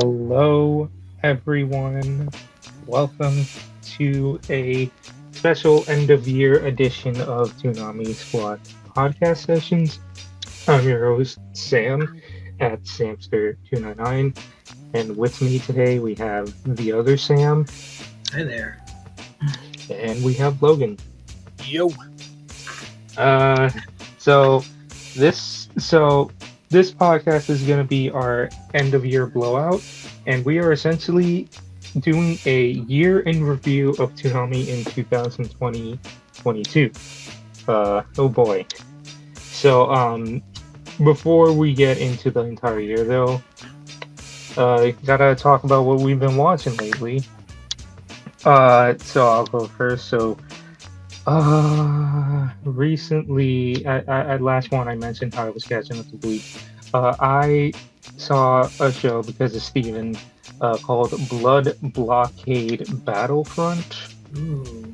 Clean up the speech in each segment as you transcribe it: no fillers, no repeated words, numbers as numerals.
Hello, everyone. Welcome to a special end of year edition of Toonami Squad podcast sessions. I'm your host, Sam, at Samster299. And with me today, we have the other Sam, Hi there. and we have Logan. Yo. Uh, so so this podcast is going to be our end of year blowout, and we are essentially doing a year in review of Toonami in 2022. Oh boy. So before we get into the entire year though, gotta talk about what we've been watching lately. So I'll go first. Recently, at last one, I mentioned how I was catching up to Bleach. I saw a show because of Steven called Blood Blockade Battlefront. Ooh.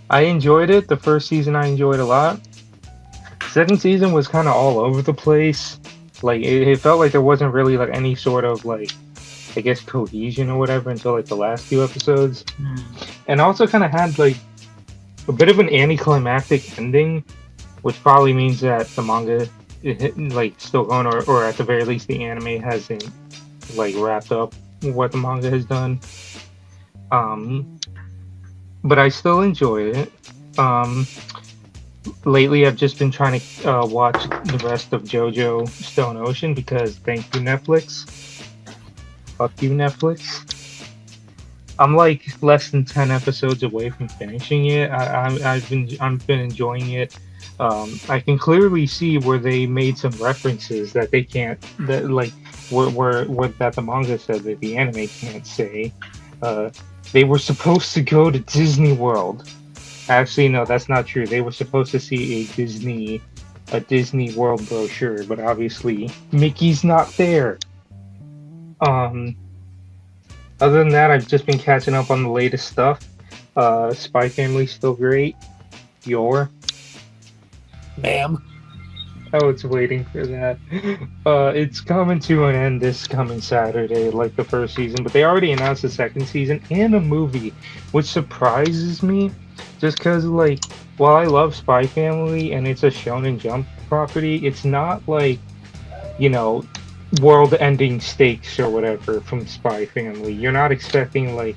I enjoyed it. The first season I enjoyed a lot. Second season was kind of all over the place. Like it felt like there wasn't really like any sort of like I guess cohesion or whatever until like the last few episodes, and also kind of had like a bit of an anticlimactic ending, which probably means that the manga is like still going, or at the very least the anime hasn't like wrapped up what the manga has done. But I still enjoy it. Lately I've just been trying to watch the rest of JoJo Stone Ocean because thank you Netflix. Fuck you Netflix. I'm like less than 10 episodes away from finishing it. I've been enjoying it. I can clearly see where they made some references that they can't that like where that the manga said that the anime can't say. They were supposed to go to Disney World. Actually, no, that's not true. They were supposed to see a Disney World brochure, but obviously Mickey's not there. Other than that, I've just been catching up on the latest stuff. Spy Family's still great. Your? Ma'am. Oh, it's waiting for that. It's coming to an end this coming Saturday, like the first season, but they already announced the second season and a movie, which surprises me, just because, like, while I love Spy Family and it's a Shonen Jump property, it's not like, you know, world-ending stakes or whatever from Spy Family. You're not expecting like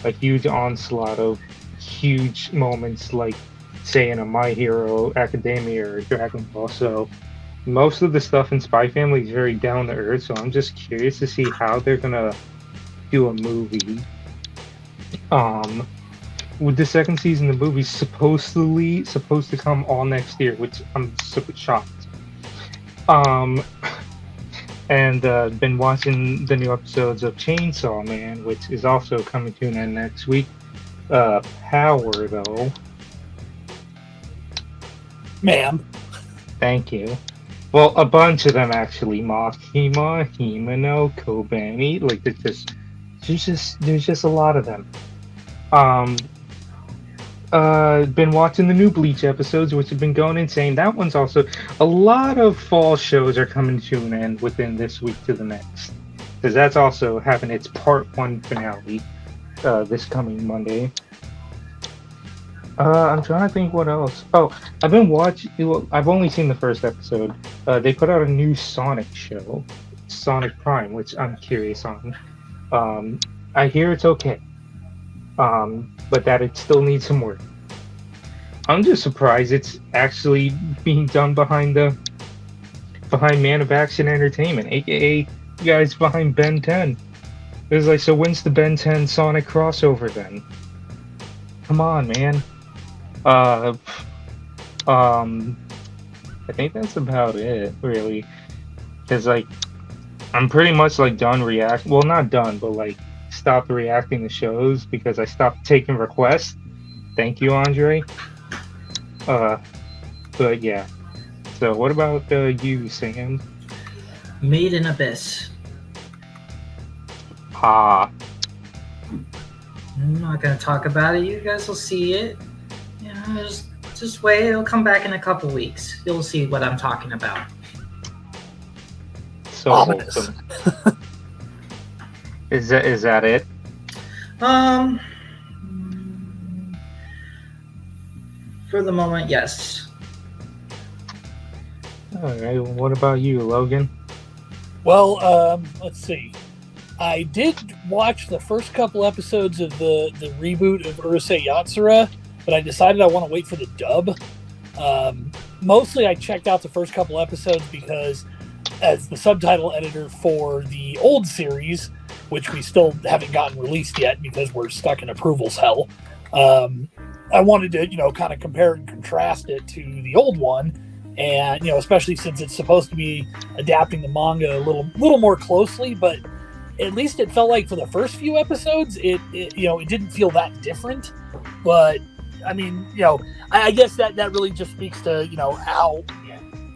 a huge onslaught of huge moments like say in a My Hero Academia or Dragon Ball. So most of the stuff in Spy Family is very down to earth. So I'm just curious to see how they're gonna do a movie. With the second season, the movie's supposed to come all next year, which I'm super shocked. And been watching the new episodes of Chainsaw Man, which is also coming to an end next week. Power, though. Ma'am. Thank you. Well, a bunch of them actually. Makima, Himeno, Kobani. Like there's just a lot of them. Been watching the new Bleach episodes, which have been going insane. That one's also a lot of fall shows are coming to an end within this week to the next, because that's also having its part one finale this coming Monday. I'm trying to think what else. Oh, I've been watching. Well, I've only seen the first episode. They put out a new Sonic show, Sonic Prime, which I'm curious on. I hear it's okay. But that it still needs some work. I'm just surprised it's actually being done behind Man of Action Entertainment, aka you guys behind Ben 10. It was like, so when's the Ben 10 Sonic crossover then? Come on, man. I think that's about it, really. Cause like, I'm pretty much like done well, not done, but like stopped reacting to shows because I stopped taking requests. Thank you, Andre. But yeah. So what about you, Sam? Made in Abyss. Ah, I'm not gonna talk about it. You guys will see it. You know, just wait. It'll come back in a couple weeks. You'll see what I'm talking about. so Ominous. wholesome. Is that it? Um, for the moment, yes. All right. What about you, Logan? Well, let's see. I did watch the first couple episodes of the reboot of Urusei Yatsura, but I decided I want to wait for the dub. Mostly I checked out the first couple episodes because as the subtitle editor for the old series, which we still haven't gotten released yet because we're stuck in approvals hell, I wanted to, kind of compare and contrast it to the old one. And, especially since it's supposed to be adapting the manga a little more closely, but at least it felt like for the first few episodes, it didn't feel that different. But I mean, I guess that really just speaks to,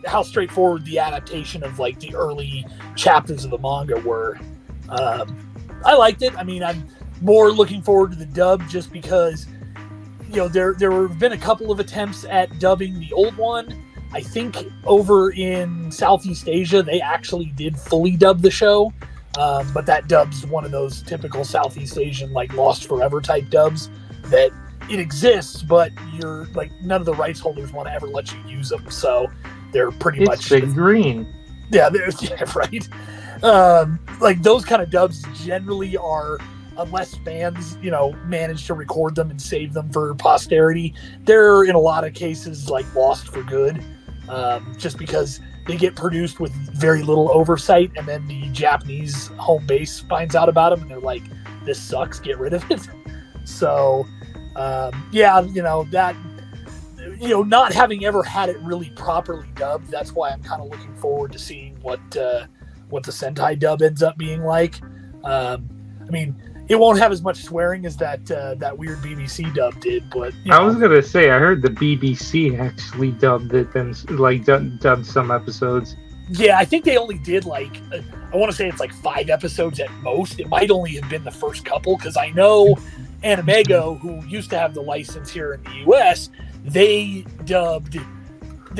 how straightforward the adaptation of like the early chapters of the manga were. I liked it. I mean, I'm more looking forward to the dub just because, there have been a couple of attempts at dubbing the old one. I think over in Southeast Asia, they actually did fully dub the show. But that dub's one of those typical Southeast Asian, like Lost Forever type dubs that it exists, but you're like, none of the rights holders want to ever let you use them. So they're pretty much Big Green. Yeah, right. Like those kind of dubs generally are, unless fans, manage to record them and save them for posterity, they're in a lot of cases like lost for good. Just because they get produced with very little oversight, and then the Japanese home base finds out about them, and they're like, "This sucks. Get rid of it." So, that, not having ever had it really properly dubbed, that's why I'm kind of looking forward to seeing what the Sentai dub ends up being like. I mean, it won't have as much swearing as that weird BBC dub did, but I was gonna say I heard the BBC actually dubbed it, dubbed some episodes. Yeah, I think they only did like, I want to say it's like 5 episodes at most. It might only have been the first couple, because I know Animego, who used to have the license here in the US, they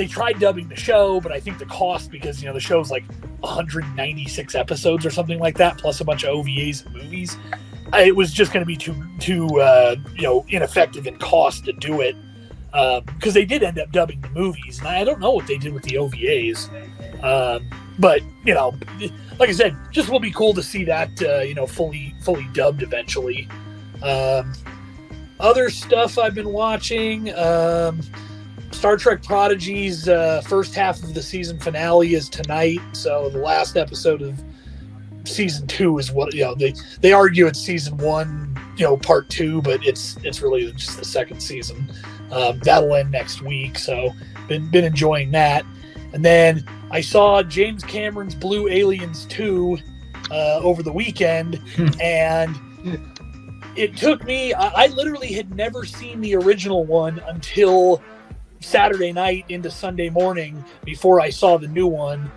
tried dubbing the show, but I think the cost, because the show's like 196 episodes or something like that, plus a bunch of OVAs and movies, it was just going to be too ineffective in cost to do it, because they did end up dubbing the movies, and I don't know what they did with the OVAs, but like I said, just will be cool to see that fully dubbed eventually. Other stuff I've been watching, Star Trek Prodigy's first half of the season finale is tonight, so the last episode of season 2 is what they argue it's season 1, part 2, but it's really just the second season. That'll end next week, so been enjoying that. And then I saw James Cameron's Blue Aliens 2 over the weekend, and it took me, I literally had never seen the original one until Saturday night into Sunday morning before I saw the new one.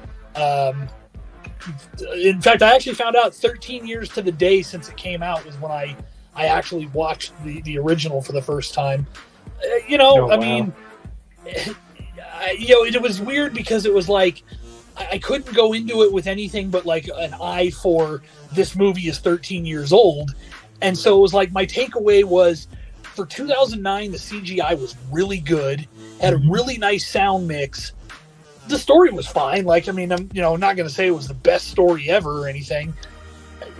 In fact, I actually found out 13 years to the day since it came out was when I actually watched the original for the first time. I mean, it was weird because it was like I couldn't go into it with anything but like an eye for this movie is 13 years old. And so it was like my takeaway was, for 2009, the CGI was really good, had a really nice sound mix. The story was fine. Like, I mean, I'm not going to say it was the best story ever or anything.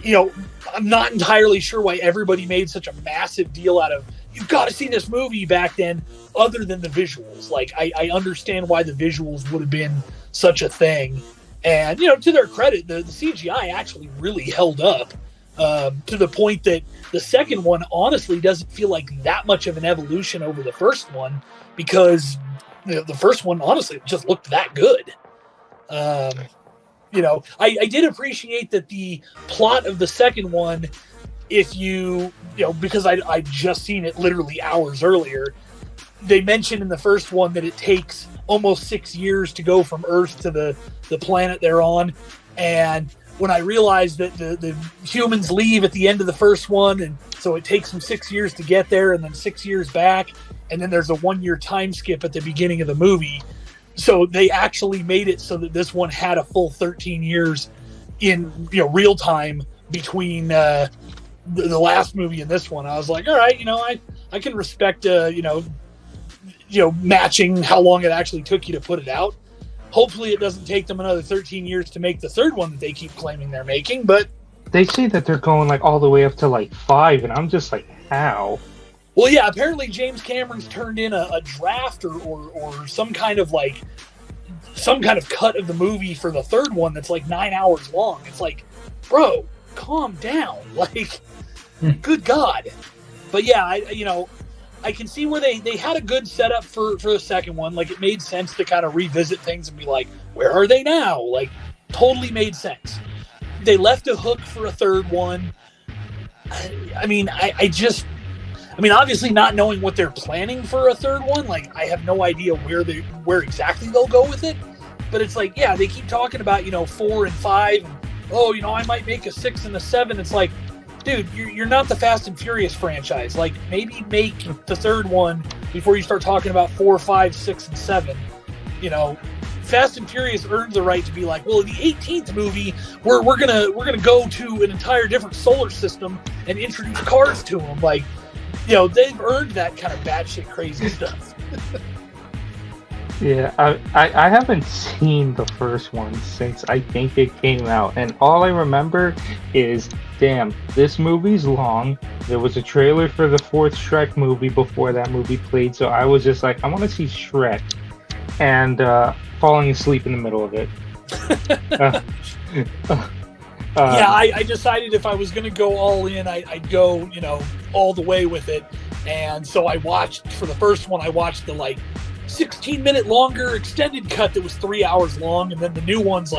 I'm not entirely sure why everybody made such a massive deal out of, you've got to see this movie back then, other than the visuals. Like, I understand why the visuals would have been such a thing. And, to their credit, the CGI actually really held up, to the point that the second one honestly doesn't feel like that much of an evolution over the first one, because the first one honestly just looked that good. I did appreciate that the plot of the second one, if because I'd just seen it literally hours earlier, they mentioned in the first one that it takes almost 6 years to go from Earth to the planet they're on. And when I realized that the humans leave at the end of the first one, and so it takes them 6 years to get there, and then 6 years back, and then there's a 1 year time skip at the beginning of the movie. So they actually made it so that this one had a full 13 years in real time between the last movie and this one. I was like, all right, I can respect matching how long it actually took you to put it out. Hopefully it doesn't take them another 13 years to make the third one that they keep claiming they're making, but they say that they're going like all the way up to like 5, and I'm just like, how? Well, yeah, apparently James Cameron's turned in a draft or some kind of cut of the movie for the third one that's like 9 hours long. It's like, bro, calm down. Like, good God. But yeah, I can see where they had a good setup for the second one. Like, it made sense to kind of revisit things and be like, where are they now? Like, totally made sense. They left a hook for a third one. I mean, obviously not knowing what they're planning for a third one, like, I have no idea where exactly they'll go with it. But it's like, yeah, they keep talking about, 4 and 5. And, I might make a 6 and a 7. It's like, dude, you're not the Fast and Furious franchise. Like, maybe make the third one before you start talking about 4, 5, 6, and 7. Fast and Furious earned the right to be like, well, in the 18th movie, we're gonna go to an entire different solar system and introduce cars to them. Like, they've earned that kind of batshit crazy stuff. Yeah, I haven't seen the first one since I think it came out, and all I remember is, damn, this movie's long. There was a trailer for the 4th Shrek movie before that movie played, so I was just like, I want to see Shrek, and falling asleep in the middle of it. Yeah, I decided if I was going to go all in, I'd go, all the way with it. And so I watched, for the first one, I watched the 16-minute longer extended cut that was 3 hours long. And then the new one's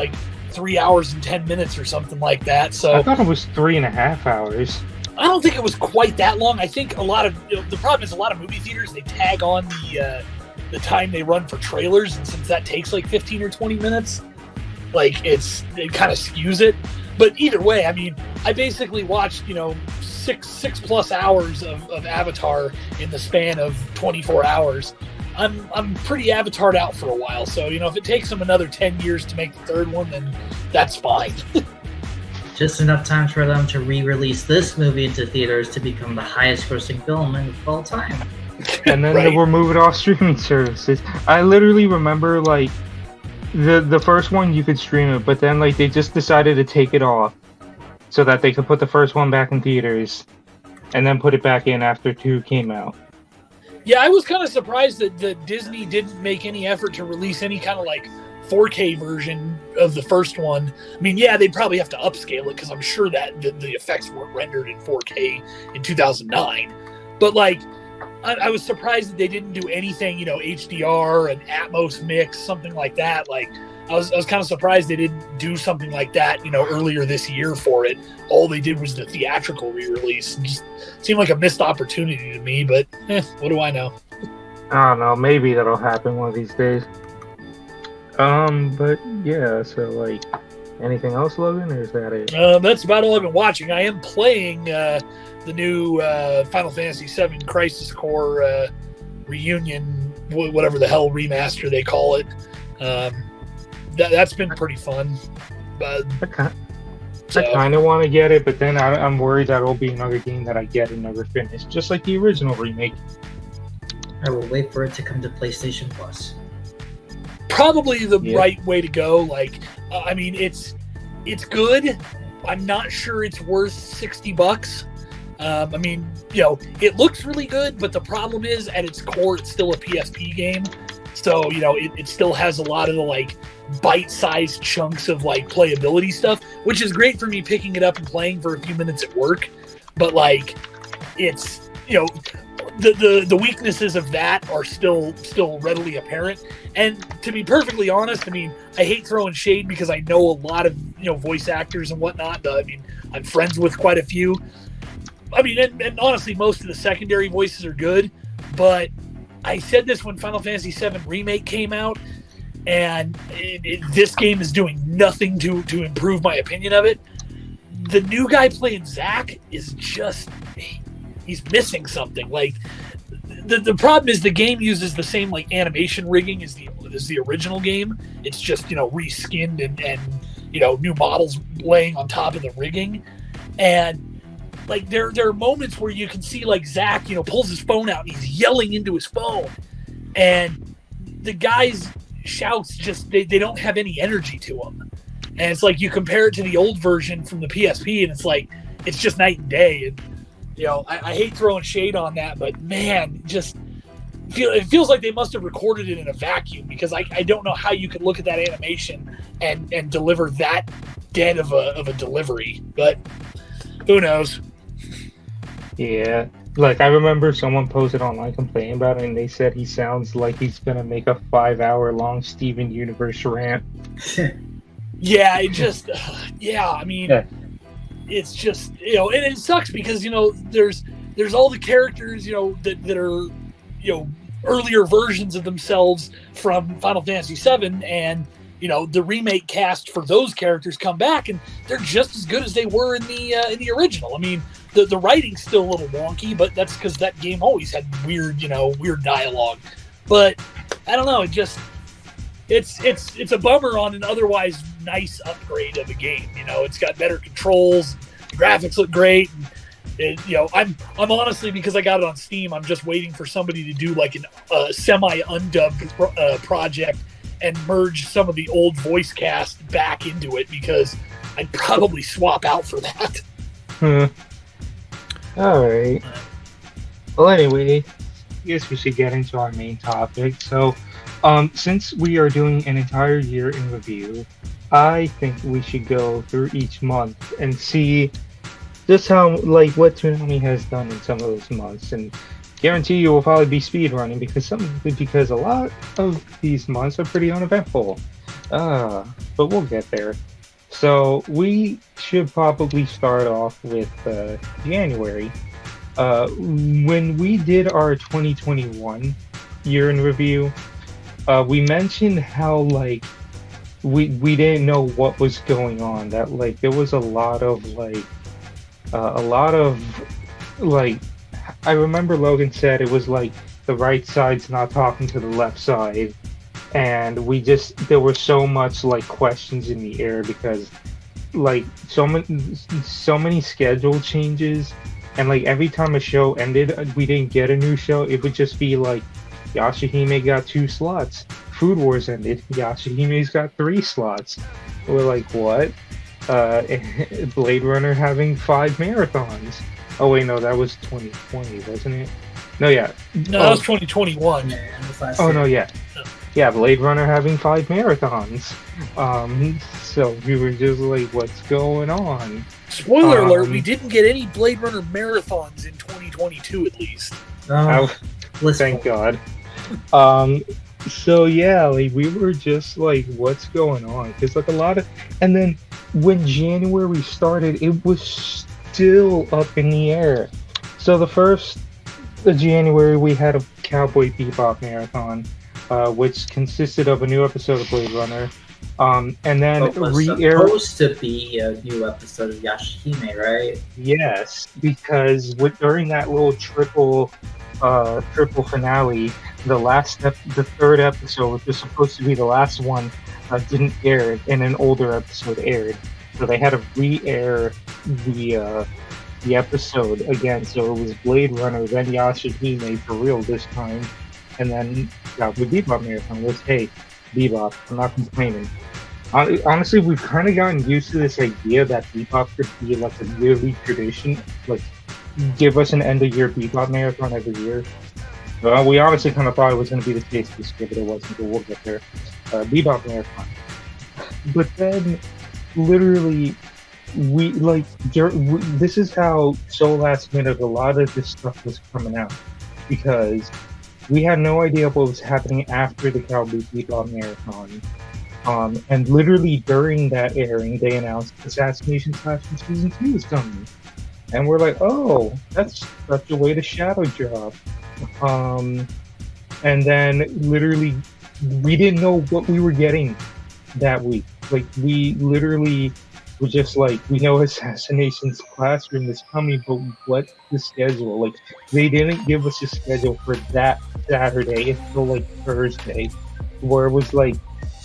3 hours and 10 minutes or something like that. So I thought it was 3.5 hours. I don't think it was quite that long. I think a lot of, the problem is a lot of movie theaters, they tag on the time they run for trailers. And since that takes 15 or 20 minutes, it kind of skews it. But either way, I mean, I basically watched, 6 plus hours of Avatar in the span of 24 hours. I'm pretty Avatared out for a while, so if it takes them another 10 years to make the third one, then that's fine. Just enough time for them to re-release this movie into theaters to become the highest-grossing film of all time. And then they will move it off streaming services. I literally remember the first one you could stream it, but then they just decided to take it off so that they could put the first one back in theaters and then put it back in after 2 came out. Yeah, I was kind of surprised that Disney didn't make any effort to release any kind of 4K version of the first one. I mean, yeah, they'd probably have to upscale it because I'm sure that the effects weren't rendered in 4K in 2009. But I was surprised that they didn't do anything, HDR and Atmos mix, something like that. I was kind of surprised they didn't do something like that, earlier this year for it. All they did was the theatrical re-release. It just seemed like a missed opportunity to me, but what do I know? I don't know. Maybe that'll happen one of these days. But yeah, so anything else, Logan, or is that it? That's about all I've been watching. I am playing the new Final Fantasy VII Crisis Core reunion, whatever the hell remaster they call it. That's been pretty fun. But I kind of want to get it, but then I'm worried that it'll be another game that I get and never finish, just like the original remake. I will wait for it to come to PlayStation Plus. Probably the right way to go. I mean, it's good. I'm not sure it's worth $60. I mean, it looks really good, but the problem is, at its core, it's still a PSP game. So, it still has a lot of the bite-sized chunks of playability stuff, which is great for me picking it up and playing for a few minutes at work. But it's the weaknesses of that are still readily apparent. And to be perfectly honest, I mean, I hate throwing shade because I know a lot of voice actors and whatnot. I mean, I'm friends with quite a few. I mean, and honestly, most of the secondary voices are good, but I said this when Final Fantasy VII Remake came out, and this game is doing nothing to improve my opinion of it. The new guy playing Zack is just, he's missing something. The problem is the game uses the same animation rigging as the original game. It's just reskinned and new models laying on top of the rigging. And like there are moments where you can see like Zach, pulls his phone out and he's yelling into his phone, and the guy's shouts just they don't have any energy to them. And it's like you compare it to the old version from the PSP, and it's like it's just night and day. And I hate throwing shade on that, but man, it feels like they must have recorded it in a vacuum, because I don't know how you could look at that animation and deliver that dead of a delivery. But who knows? Yeah. Like, I remember someone posted online complaining about it, and they said he sounds like he's gonna make a 5-hour-long Steven Universe rant. Yeah, I mean, Yeah. It's just, and it sucks because, there's all the characters, that are, earlier versions of themselves from Final Fantasy VII, and, the remake cast for those characters come back, and they're just as good as they were in the original. I mean, the writing's still a little wonky, but that's because that game always had weird dialogue. But I don't know, it's a bummer on an otherwise nice upgrade of the game. It's got better controls, the graphics look great, and I'm honestly, because I got it on Steam, I'm just waiting for somebody to do like a semi undubbed project and merge some of the old voice cast back into it, because I'd probably swap out for that. All right. Well, anyway, I guess we should get into our main topic. So, since we are doing an entire year in review, I think we should go through each month and see just how, what Toonami has done in some of those months, and guarantee you will probably be speedrunning because a lot of these months are pretty uneventful. But we'll get there. So we should probably start off with January. When we did our 2021 year in review, we mentioned how we didn't know what was going on. That there was a lot of I remember Logan said it was like the right side's not talking to the left side, and there were so much questions in the air because so many schedule changes, and every time a show ended, we didn't get a new show. It would just be Yashahime got 2 slots. Food Wars ended. Yashahime's got 3 slots. We're like, what? Blade Runner having 5 marathons. Oh wait, no, that was 2020, wasn't it? No, yeah. No, that was 2021. Oh no, yeah. Yeah, Blade Runner having 5 marathons. So we were just like, what's going on? Spoiler alert, we didn't get any Blade Runner marathons in 2022 at least. Thank God. So yeah, we were just like, what's going on? Because a lot of, and then when January started, it was still up in the air. So the first of January, we had a Cowboy Bebop marathon, which consisted of a new episode of Blade Runner, and then it was supposed to be a new episode of Yashahime, right? Yes, because during that little triple finale, the third episode, which was supposed to be the last one, didn't air, and an older episode aired. So they had to re-air the episode again. So it was Blade Runner, then Yashahime for real this time, and then the Bebop marathon was, hey, Bebop, I'm not complaining. Honestly, we've kind of gotten used to this idea that Bebop could be a yearly tradition, give us an end-of-year Bebop marathon every year. We honestly kind of thought it was going to be the case this year, but it wasn't, but we'll get there. Bebop marathon. But then, literally, this is how so last minute a lot of this stuff was coming out, because we had no idea what was happening after the Cowboy Bebop marathon. And literally during that airing, they announced Assassination Classroom Season 2 is coming. And we're like, oh, that's such a way to shadow drop. And then literally, we didn't know what we were getting that week. We literally were just we know Assassination's Classroom is coming, but what's the schedule? They didn't give us a schedule for that Saturday until Thursday, where it was an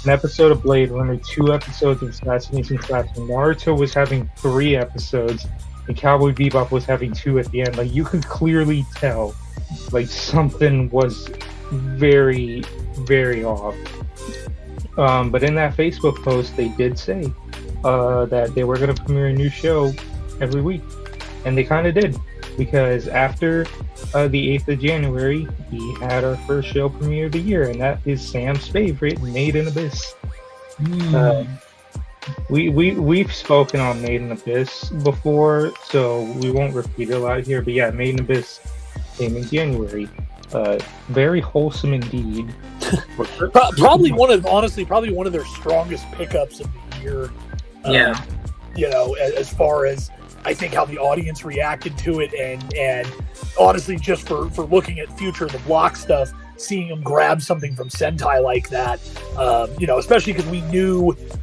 episode of Blade Runner, 2 episodes of Assassination Classroom. Naruto was having 3 episodes and Cowboy Bebop was having 2 at the end. Like, you could clearly tell, like, something was very, very off. But in that Facebook post, they did say that they were going to premiere a new show every week. And they kind of did. Because after the 8th of January, we had our first show premiere of the year. And that is Sam's favorite, Made in Abyss. We've spoken on Made in Abyss before, so we won't repeat it a lot here. But yeah, Made in Abyss came in January. Very wholesome indeed. Probably one of their strongest pickups of the year. Yeah. You know, as far as I think how the audience reacted to it, and honestly, just for looking at Future of the Block stuff, seeing them grab something from Sentai like that, you know, especially because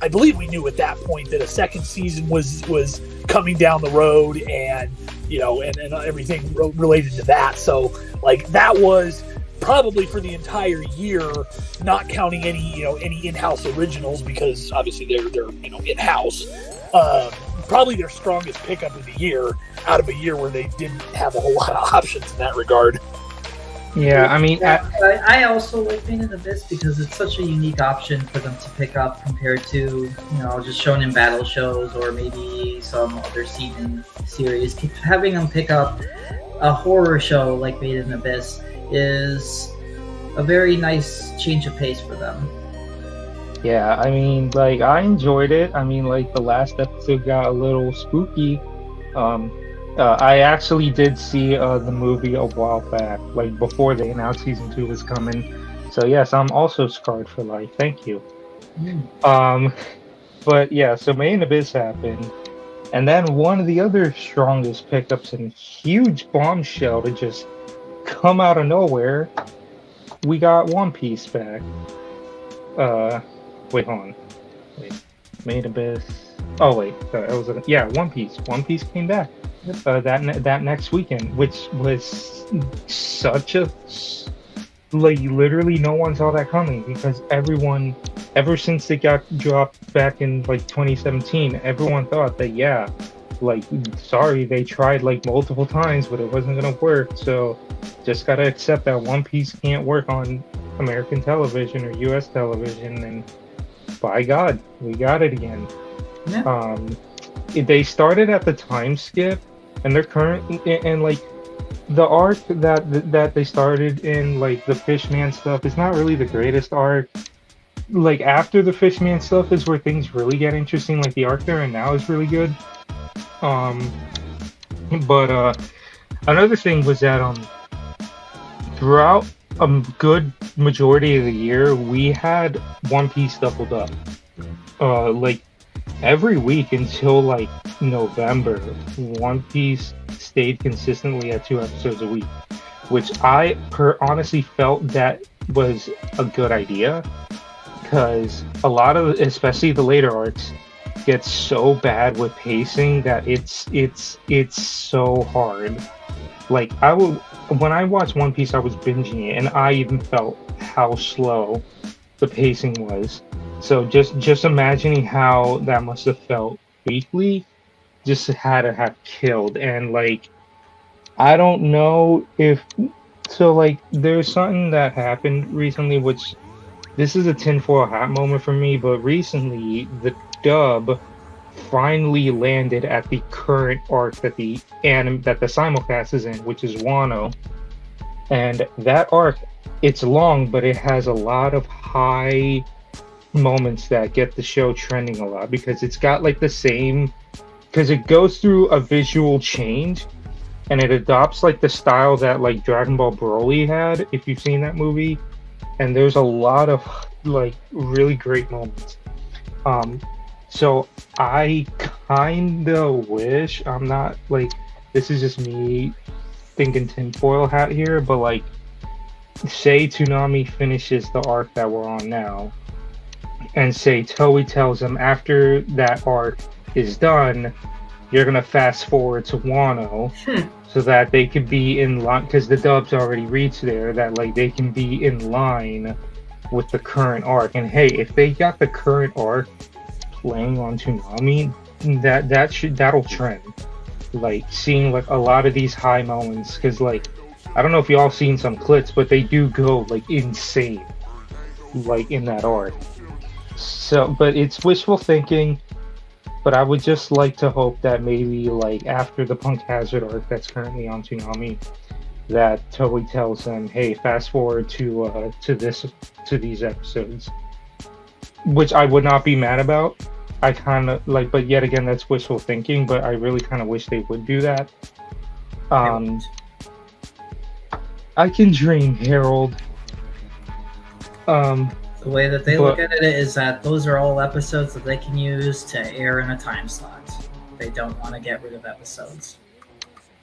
I believe we knew at that point that a second season was coming down the road, and you know, and everything related to that. So, like, that was probably for the entire year, not counting any in-house originals, because obviously they're in-house. Probably their strongest pickup of the year, out of a year where they didn't have a whole lot of options in that regard. Yeah, I mean, I also like Made in Abyss because it's such a unique option for them to pick up compared to, just Shonen Battle shows or maybe some other series. Having them pick up a horror show like Made in Abyss is a very nice change of pace for them. Yeah, I mean, like, I enjoyed it. I mean, like, the last episode got a little spooky. I actually did see the movie a while back, like, before they announced season 2 was coming. So, yes, I'm also scarred for life. Thank you. But, yeah, so Made in Abyss happened. And then one of the other strongest pickups and huge bombshell to just come out of nowhere, we got One Piece back. Wait, hold on. Made in Abyss. Oh wait, One Piece. One Piece came back that next weekend, which was such a literally no one saw that coming, because everyone, ever since it got dropped back in like 2017, everyone thought that sorry, they tried like multiple times, but it wasn't gonna work. So just gotta accept that One Piece can't work on American television or U.S. television, and by God, we got it again. Yeah. They started at the time skip, and they're currently, and like the arc that they started in, like the Fishman stuff, is not really the greatest arc. Like, after the Fishman stuff is where things really get interesting. Like, the arc they're in now is really good. But another thing was that throughout a good majority of the year, we had One Piece doubled up. Like, every week until like November, One Piece stayed consistently at 2 episodes a week, which I honestly felt that was a good idea, because a lot of, especially the later arcs, get so bad with pacing that it's so hard. Like, when I watched One Piece, I was binging it, and I even felt how slow the pacing was. So just imagining how that must have felt weekly, just had to have killed. And like, I don't know if so. Like, there's something that happened recently, which this is a tinfoil hat moment for me. But recently, the dub finally landed at the current arc that the simulcast is in, which is Wano. And that arc, it's long, but it has a lot of high moments that get the show trending a lot, because it's got like the same, because it goes through a visual change, and it adopts like the style that like Dragon Ball Broly had, if you've seen that movie. And there's a lot of like really great moments. So I kinda wish, I'm not like, this is just me thinking tinfoil hat here, but like, say Toonami finishes the arc that we're on now, and say Toei tells them after that arc is done, you're gonna fast forward to Wano, so that they could be in line, because the dubs already reached there, that like they can be in line with the current arc. And hey, if they got the current arc playing on Toonami, that'll trend. like seeing like a lot of these high moments, because like I don't know if y'all seen some clips, but they do go like insane, like in that arc. So, but it's wishful thinking. But I would just like to hope that maybe like after the Punk Hazard arc that's currently on Toonami, that Toei tells them, "Hey, fast forward to these episodes," which I would not be mad about. I kind of like, but yet again, that's wishful thinking. But I really kind of wish they would do that. I can dream, Harold. The way that they look at it is that those are all episodes that they can use to air in a time slot. They don't want to get rid of episodes.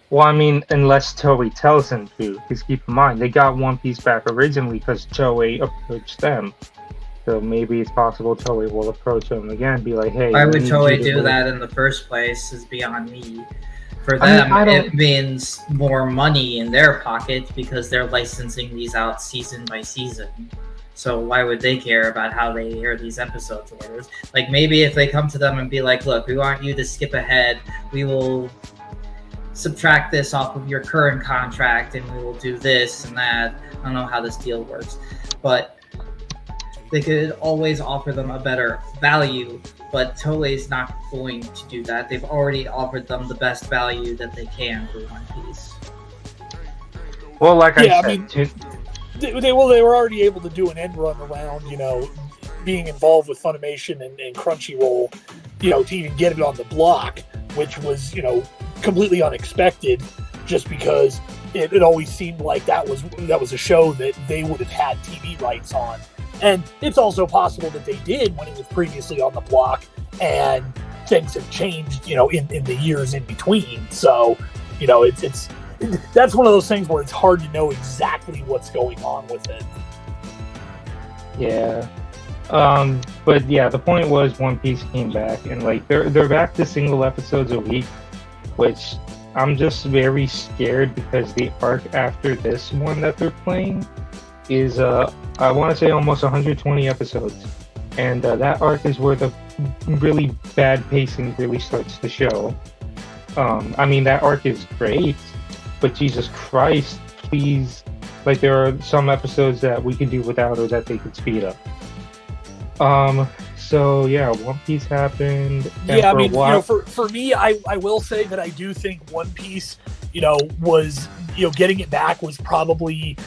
Well, I mean, unless Toei tells them to, because keep in mind, they got One Piece back originally because Toei approached them. So maybe it's possible Toei will approach them again and be like, hey... Why would Toei do that in the first place is beyond me. For them, it means more money in their pocket because they're licensing these out season by season. So why would they care about how they air these episodes? Like maybe if they come to them and be like, look, we want you to skip ahead. We will subtract this off of your current contract and we will do this and that. I don't know how this deal works. But they could always offer them a better value. But Toei's not going to do that. They've already offered them the best value that they can for One Piece. Well, like I said... They were already able to do an end run around, being involved with Funimation and Crunchyroll, to even get it on the block, which was, completely unexpected, just because it always seemed like that was a show that they would have had TV rights on. And it's also possible that they did when it was previously on the block, and things have changed, in the years in between. So, it's that's one of those things where it's hard to know exactly what's going on with it. Yeah. But yeah, the point was One Piece came back and like they're back to single episodes a week, which I'm just very scared because the arc after this one that they're playing is I want to say almost 120 episodes. And that arc is where the really bad pacing really starts to show. I mean, that arc is great, but Jesus Christ, please, like there are some episodes that we could do without or that they could speed up. So yeah, One Piece happened. Yeah, I mean, for me, I will say that I do think One Piece, was, getting it back was probably,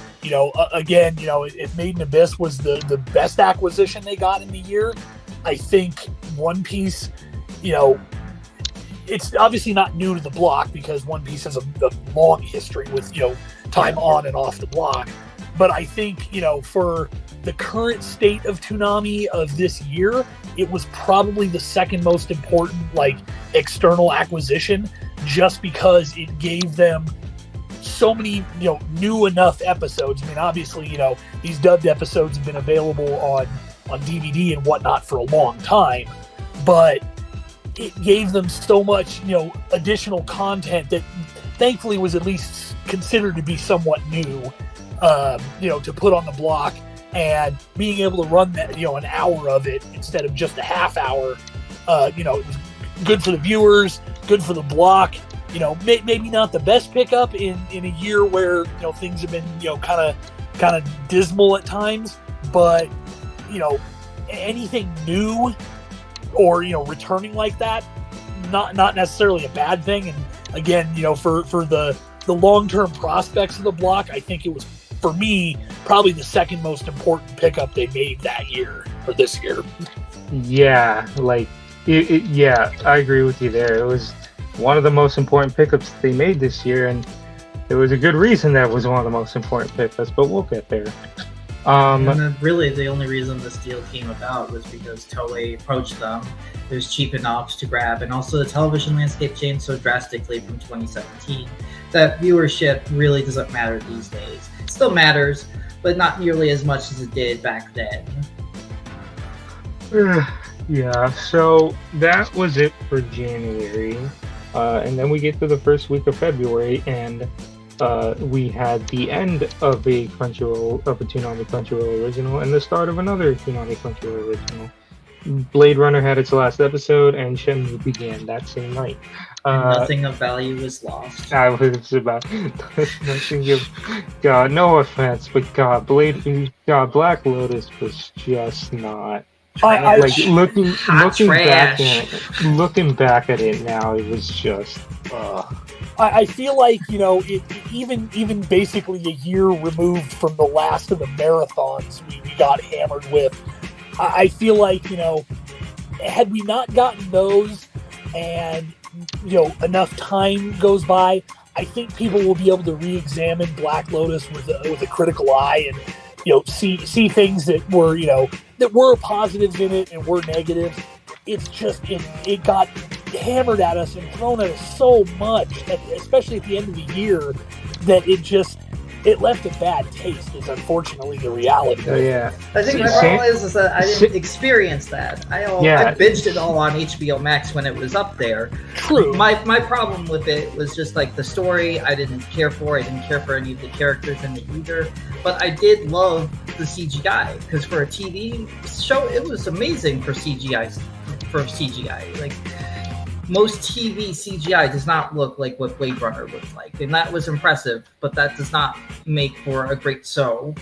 again, if Made in Abyss was the best acquisition they got in the year, I think One Piece, it's obviously not new to the block because One Piece has a long history with, time on and off the block. But I think, for the current state of Toonami of this year, it was probably the second most important, external acquisition, just because it gave them so many, new enough episodes. I mean, obviously, these dubbed episodes have been available on DVD and whatnot for a long time, but it gave them so much, additional content that thankfully was at least considered to be somewhat new, to put on the block, and being able to run that, an hour of it instead of just a half hour, it was good for the viewers, good for the block, maybe not the best pickup in a year where, things have been, kind of dismal at times, but, anything new or, returning like that, not necessarily a bad thing. And again, for the long-term prospects of the block, I think it was, for me, probably the second most important pickup they made that year, or this year. Yeah, yeah, I agree with you there. It was one of the most important pickups they made this year, and there was a good reason that was one of the most important pickups, but we'll get there. And then really the only reason this deal came about was because Toei approached them. It was cheap enough to grab, and also the television landscape changed so drastically from 2017 that viewership really doesn't matter these days. It still matters, but not nearly as much as it did back then. Yeah, so that was it for January. And then we get to the first week of February, and we had the end of a Toonami Crunchyroll original, and the start of another Toonami Crunchyroll original. Blade Runner had its last episode, and Shenmue began that same night. And nothing of value was lost. I was about nothing of God. No offense, but God, Black Lotus was just not. Like looking back at it now, it was just. I feel like, you know, even basically a year removed from the last of the marathons we got hammered with, I feel like, you know, had we not gotten those and, you know, enough time goes by, I think people will be able to re-examine Black Lotus with a critical eye and, you know, see things that were, you know, that were positives in it and were negatives. It's just, it got hammered at us and thrown at us so much, especially at the end of the year, that it left a bad taste, is unfortunately the reality. Yeah. I think my problem is that I didn't experience that. I binged it all on HBO Max when it was up there. True. My problem with it was just like the story I didn't care for. I didn't care for any of the characters in it either. But I did love the CGI, because for a TV show, it was amazing for CGI. Like, most TV CGI does not look like what Blade Runner looks like, and that was impressive, but that does not make for a great show.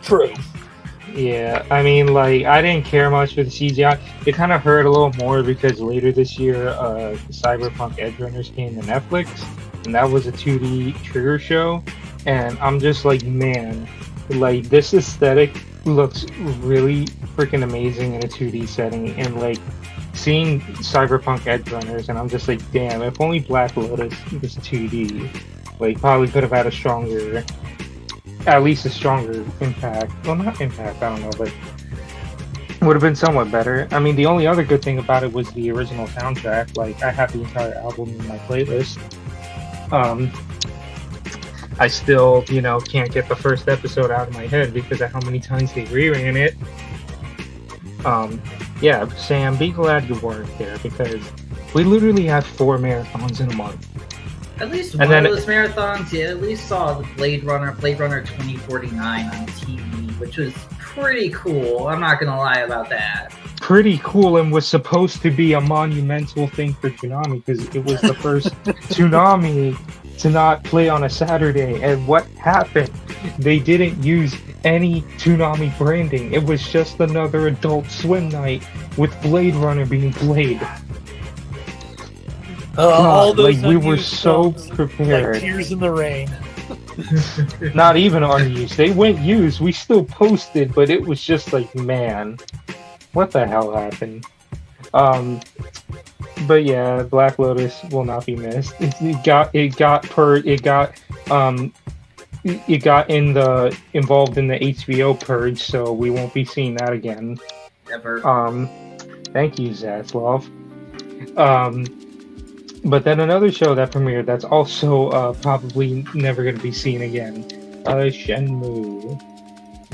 True. Yeah, I mean, like, I didn't care much for the CGI. It kind of hurt a little more because later this year, Cyberpunk Edge Runners came to Netflix, and that was a 2D trigger show, and I'm just like, man, like, this aesthetic looks really freaking amazing in a 2D setting, and like, seeing Cyberpunk Edge Runners, and I'm just like, damn, if only Black Lotus was 2D, like, probably could have had at least a stronger impact. Well, not impact, I don't know, but would have been somewhat better. I mean, the only other good thing about it was the original soundtrack. Like, I have the entire album in my playlist. I still, you know, can't get the first episode out of my head because of how many times they reran it. Yeah, Sam, be glad you weren't there, because we literally had 4 marathons in a month. At least one of those marathons, yeah, at least saw the Blade Runner 2049 on TV, which was pretty cool. I'm not gonna lie about that. Pretty cool, and was supposed to be a monumental thing for Toonami, because it was the first Toonami to not play on a Saturday. And what happened? They didn't use any Toonami branding. It was just another Adult Swim night with Blade Runner being played. All those, like, we were so prepared. Like Tears in the Rain. Not even unused. They went used. We still posted, but it was just like, man, what the hell happened? But yeah, Black Lotus will not be missed. It got involved in the HBO purge, so we won't be seeing that again. Never. Thank you, Zaslav. But then another show that premiered that's also probably never going to be seen again, Shenmue.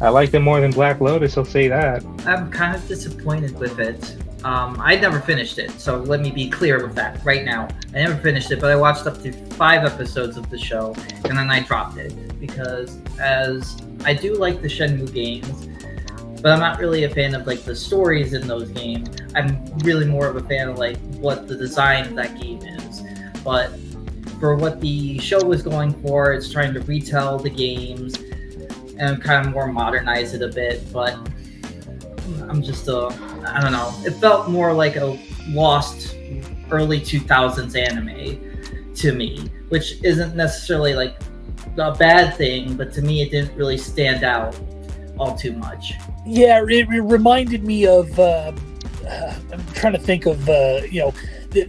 I liked it more than Black Lotus, I'll say that. I'm kind of disappointed with it. I never finished it, so let me be clear with that right now. I never finished it, but I watched up to 5 episodes of the show, and then I dropped it, because as I do like the Shenmue games, but I'm not really a fan of like the stories in those games. I'm really more of a fan of like what the design of that game is. But for what the show was going for, it's trying to retell the games and kind of more modernize it a bit. But I'm just I don't know. It felt more like a lost early 2000s anime to me, which isn't necessarily like a bad thing, but to me it didn't really stand out all too much. Yeah, it reminded me of, I'm trying to think of, you know,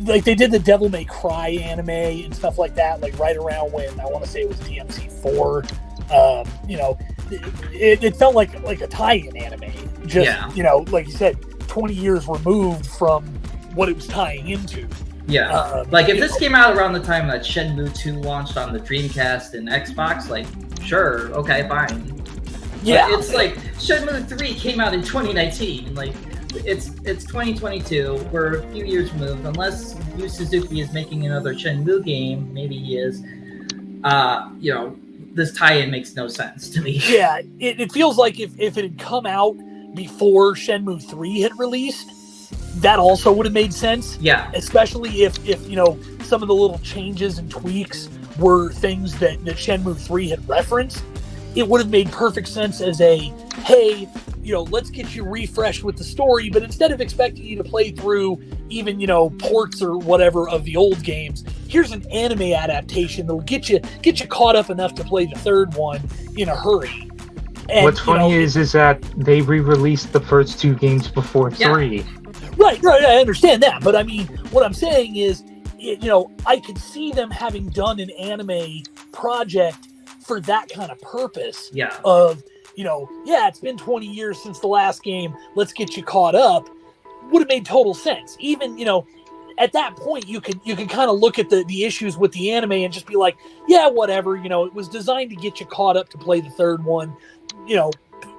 like they did the Devil May Cry anime and stuff like that, like right around when, I want to say it was DMC4. You know, it felt like a tie-in anime. Just, yeah. You know, like you said, 20 years removed from what it was tying into. Yeah, like if this came out around the time that Shenmue 2 launched on the Dreamcast and Xbox, like, sure, okay, fine. Yeah, but it's like Shenmue 3 came out in 2019. Like, it's 2022. We're a few years removed. Unless Yu Suzuki is making another Shenmue game, maybe he is. You know, this tie-in makes no sense to me. Yeah, it feels like if it had come out before Shenmue 3 had released, that also would have made sense. Yeah. Especially if some of the little changes and tweaks were things that Shenmue 3 had referenced. It would have made perfect sense as a, hey, let's get you refreshed with the story, but instead of expecting you to play through even, ports or whatever of the old games, here's an anime adaptation that'll get you caught up enough to play the third one in a hurry. And, what's funny is that they re-released the first 2 games before 3. Right, I understand that, but I mean, what I'm saying is, I could see them having done an anime project for that kind of purpose. Yeah. Of, it's been 20 years since the last game, let's get you caught up. Would have made total sense. Even, at that point, you can kind of look at the issues with the anime and just be like, yeah, whatever, it was designed to get you caught up to play the third one.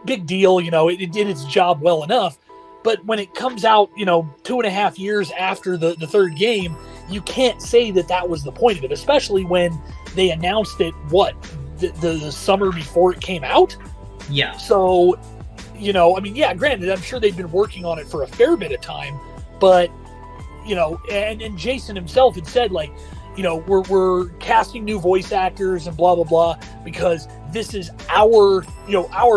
Big deal, it did its job well enough. But when it comes out, 2.5 years after the third game, you can't say that was the point of it, especially when they announced it, the summer before it came out? Yeah. So, granted, I'm sure they've been working on it for a fair bit of time, but, and Jason himself had said, like, we're casting new voice actors and blah, blah, blah, because this is our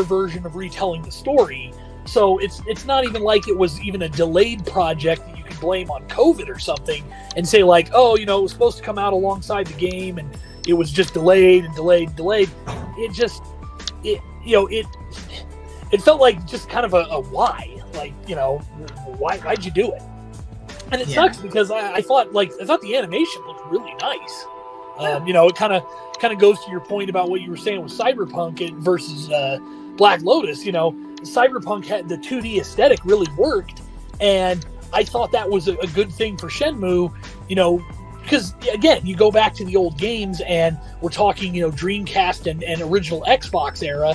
version of retelling the story. So it's not even like it was even a delayed project that you can blame on COVID or something and say like, oh, it was supposed to come out alongside the game and it was just delayed. It just, it felt like just kind of a why, like, why'd you do it? And it sucks because I thought the animation looked really nice. It kind of goes to your point about what you were saying with Cyberpunk versus Black Lotus. Cyberpunk had the 2D aesthetic really worked, and I thought that was a good thing for Shenmue, because again, you go back to the old games and we're talking, Dreamcast and original Xbox era,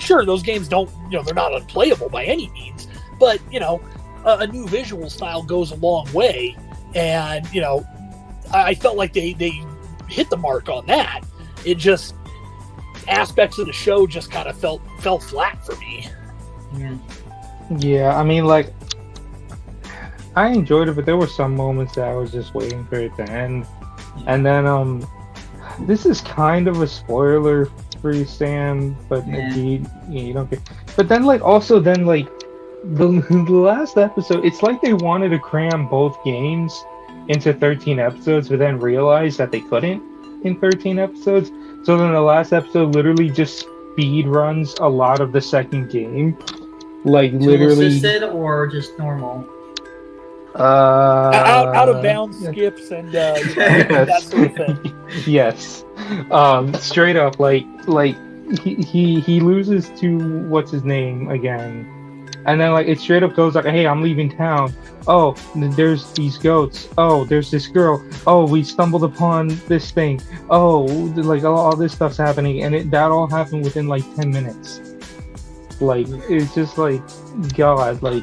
sure, those games don't, they're not unplayable by any means, but, a new visual style goes a long way, and, I felt like they hit the mark on that. It just, aspects of the show just kind of fell flat for me. Yeah, I mean, like, I enjoyed it, but there were some moments that I was just waiting for it to end. And then, this is kind of a spoiler for you, Sam, but indeed, you don't get. But then, like, also, then, like, the last episode, it's like they wanted to cram both games into 13 episodes, but then realized that they couldn't in 13 episodes. So then the last episode literally just speed runs a lot of the second game. Like, literally. Assisted or just normal? Out of bounds skips and that sort of thing. Yes. Straight up, like he loses to what's his name again. And then, like, it straight up goes like, hey, I'm leaving town. Oh, there's these goats. Oh, there's this girl. Oh, we stumbled upon this thing. Oh, like, all this stuff's happening. And that all happened within, like, 10 minutes. Like, it's just, like, God, like...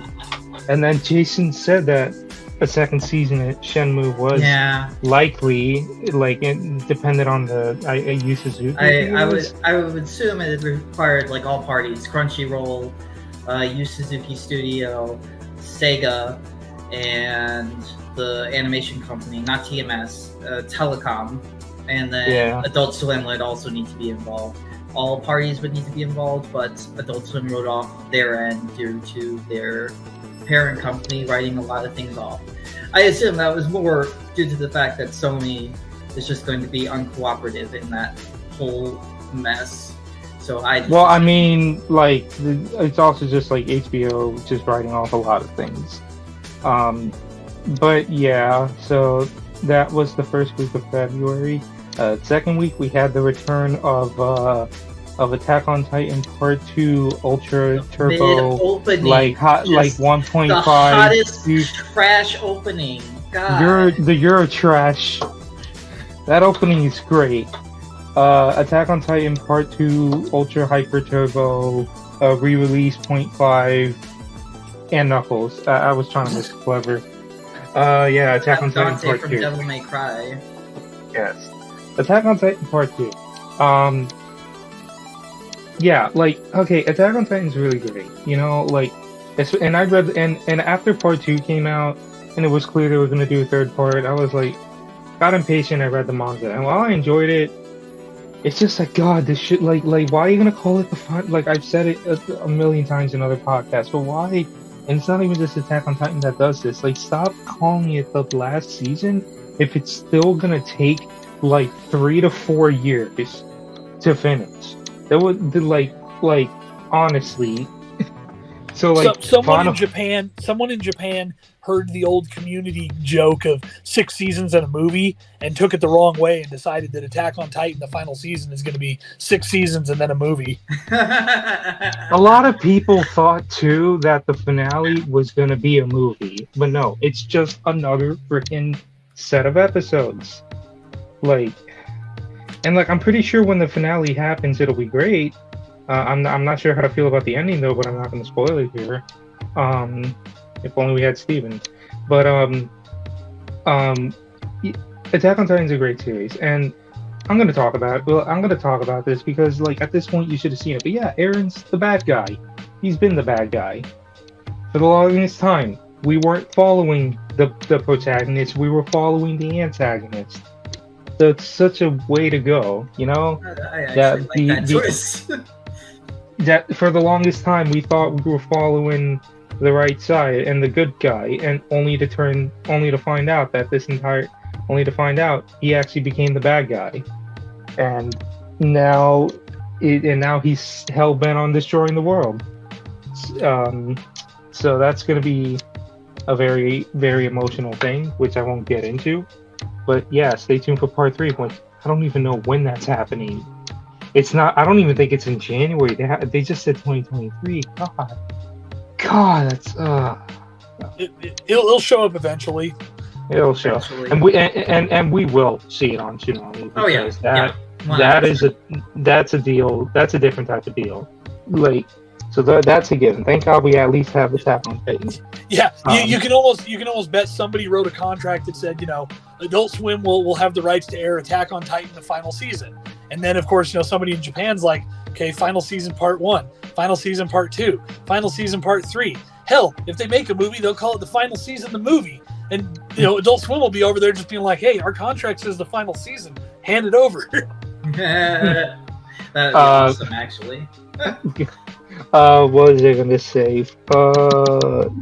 And then Jason said that a second season at Shenmue was likely, like, it depended on the Yu Suzuki. I would assume it required, like, all parties. Crunchyroll, Yu Suzuki Studio, Sega, and the animation company, not TMS, Telecom, and then Adult Swim would also need to be involved. All parties would need to be involved, but Adult Swim wrote off their end due to their parent company writing a lot of things off. I assume that was more due to the fact that Sony is just going to be uncooperative in that whole mess. So I mean, like, it's also just like HBO just writing off a lot of things. But yeah, so that was the first week of February. Second week we had the return of Attack on Titan Part 2 Ultra Turbo, like 1.5. The hottest trash opening. God. The Euro trash. That opening is great. Attack on Titan Part 2 Ultra Hyper Turbo, re-release 0.5, and Knuckles. I was trying to be clever. Attack on Titan Part 2. From Devil May Cry. Yes. Attack on Titan Part 2. yeah, like okay, Attack on Titan's really great. You know, like and I read and after part two came out and it was clear they were gonna do a third part, I was like got impatient. I read the manga and while I enjoyed it, it's just like God, this shit like why are you gonna call it the fun? Like I've said it a million times in other podcasts, but why? And it's not even just Attack on Titan that does this. Like stop calling it the last season if it's still gonna take like 3 to 4 years to finish. That would be like honestly. So like someone in Japan heard the old Community joke of 6 seasons and a movie and took it the wrong way and decided that Attack on Titan, the final season, is going to be 6 seasons and then a movie. A lot of people thought too that the finale was going to be a movie, but no, it's just another freaking set of episodes. Like, and like I'm pretty sure when the finale happens, it'll be great. I'm not sure how to feel about the ending though, but I'm not going to spoil it here. If only we had Steven. But Attack on Titan's a great series, and I'm going to talk about it. Well, I'm going to talk about this because like at this point you should have seen it. But yeah, Aaron's the bad guy. He's been the bad guy for the longest time. We weren't following the protagonist. We were following the antagonist. So it's such a way to go, you know? I actually like that choice. That for the longest time we thought we were following the right side and the good guy, and only to find out he actually became the bad guy, and now he's hell bent on destroying the world. So that's going to be a very, very emotional thing, which I won't get into. But yeah, stay tuned for part 3. But I don't even know when that's happening. It's not. I don't even think it's in January. They just said 2023. God, that's. It'll show up eventually. It'll show, and we will see it on Toonami. Oh yeah, that's a deal. That's a different type of deal. Like, so that's a given. Thank God we at least have Attack on Titan. Yeah, you can almost bet somebody wrote a contract that said, Adult Swim will have the rights to air Attack on Titan the final season. And then, of course, somebody in Japan's like, okay, final season part 1, final season part 2, final season part 3. Hell, if they make a movie, they'll call it the final season the movie. And, Adult Swim will be over there just being like, hey, our contract says the final season. Hand it over. That would be awesome, actually. What was I going to say?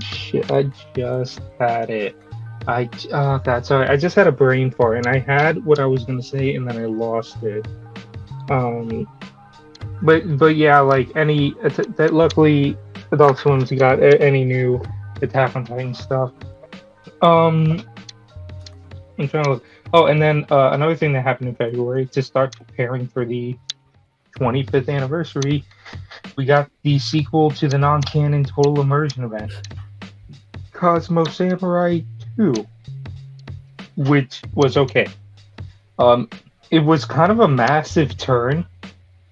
Shit, I just had it. God, sorry. I just had a brain fart, and I had what I was going to say, and then I lost it. But yeah, like that. Luckily, Adult Swim's got any new Attack on Titan stuff. I'm trying to look. Oh, and then another thing that happened in February to start preparing for the 25th anniversary, we got the sequel to the non-canon Total Immersion event, Cosmo Samurai 2, which was okay. It was kind of a massive turn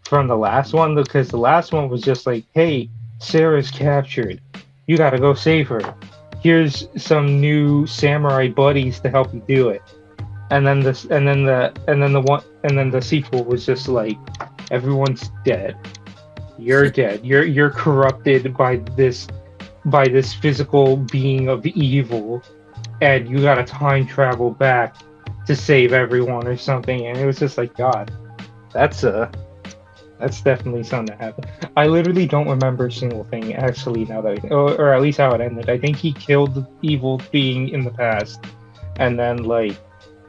from the last one, because the last one was just like, hey, Sarah's captured. You gotta go save her. Here's some new samurai buddies to help you do it. And then the sequel was just like, everyone's dead. You're dead. You're corrupted by this physical being of evil, and you gotta time travel back to save everyone or something. And it was just like, God, that's definitely something that happened. I literally don't remember a single thing, actually, now that or at least how it ended. I think he killed the evil being in the past, and then like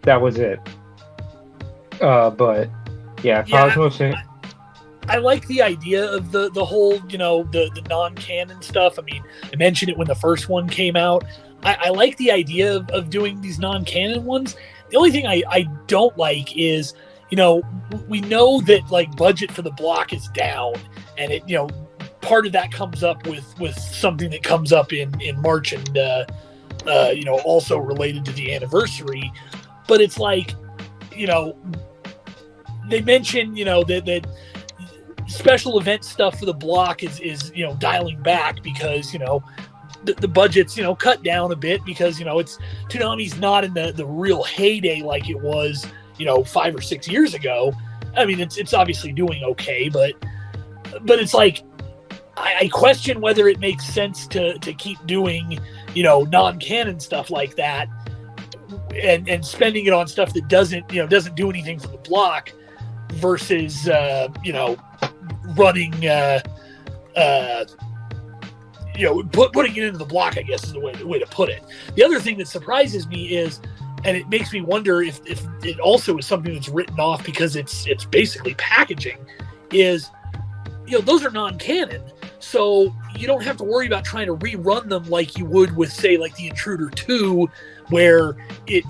that was it. But yeah, Cosmo. I like the idea of the whole, the non-canon stuff. I mean, I mentioned it when the first one came out. I like the idea of doing these non-canon ones. The only thing I don't like is, we know that like budget for the block is down, and it, part of that comes up with something that comes up in March and also related to the anniversary. But it's like, they mention, that special event stuff for the block is dialing back because, the budget's, cut down a bit because, it's Toonami's not in the real heyday like it was, 5 or 6 years ago. I mean, it's obviously doing okay, but but it's like I question whether it makes sense to keep doing, non-canon stuff like that, and spending it on stuff that doesn't do anything for the block versus running putting it into the block, I guess is the way to put it. The other thing that surprises me is, and it makes me wonder if it also is something that's written off because it's basically packaging, is those are non-canon, so you don't have to worry about trying to rerun them like you would with, say, like The Intruder 2, where it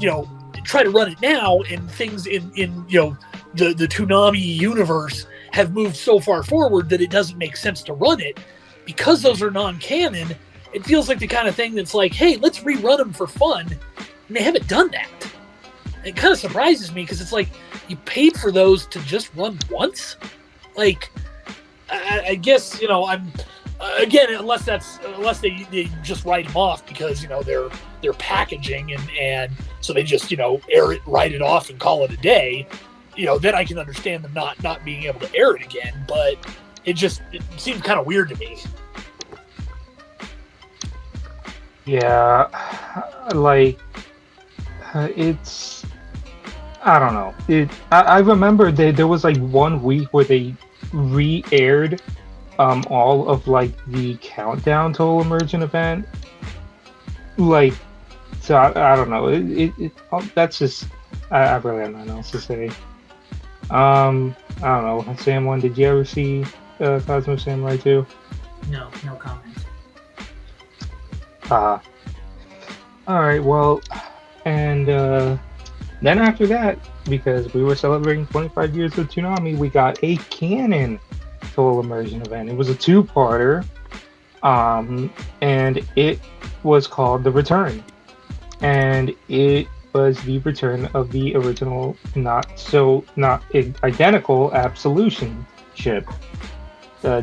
try to run it now, and things in the Toonami universe have moved so far forward that it doesn't make sense to run it. Because those are non-canon, it feels like the kind of thing that's like, hey, let's rerun them for fun, and they haven't done that. It kind of surprises me because it's like, you paid for those to just run once? Like, I guess, I'm again, unless they just write them off because they're packaging and so they just air it, write it off, and call it a day. Then I can understand them not being able to air it again. But it seems kind of weird to me. Yeah, like it's, I don't know. I remember there was like 1 week where they re-aired all of like the Countdown Total Immersion event. Like, so I don't know. That's just, I really have nothing else to say. I don't know. Sam 1, did you ever see Cosmo Samurai 2? No comment. Alright, well, and then after that, because we were celebrating 25 years of Toonami, we got a canon Total Immersion event. It was a 2-parter, and it was called The Return. And it was the return of the original, not identical Absolution ship.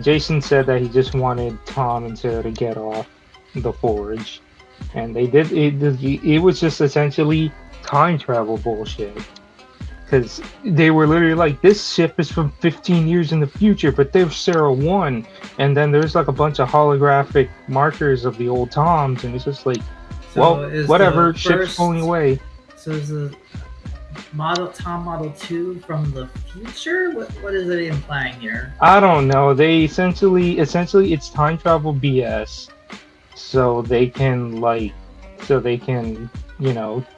Jason said that he just wanted Tom and Sarah to get off the Forge, and they did. It was just essentially time travel bullshit, because they were literally like, this ship is from 15 years in the future, but there's Sarah 1, and then there's like a bunch of holographic markers of the old Toms, and it's just like, well, whatever, ship's going away. So is the Tom Model 2 from the future? What is it implying here? I don't know. They essentially it's time travel BS, so they can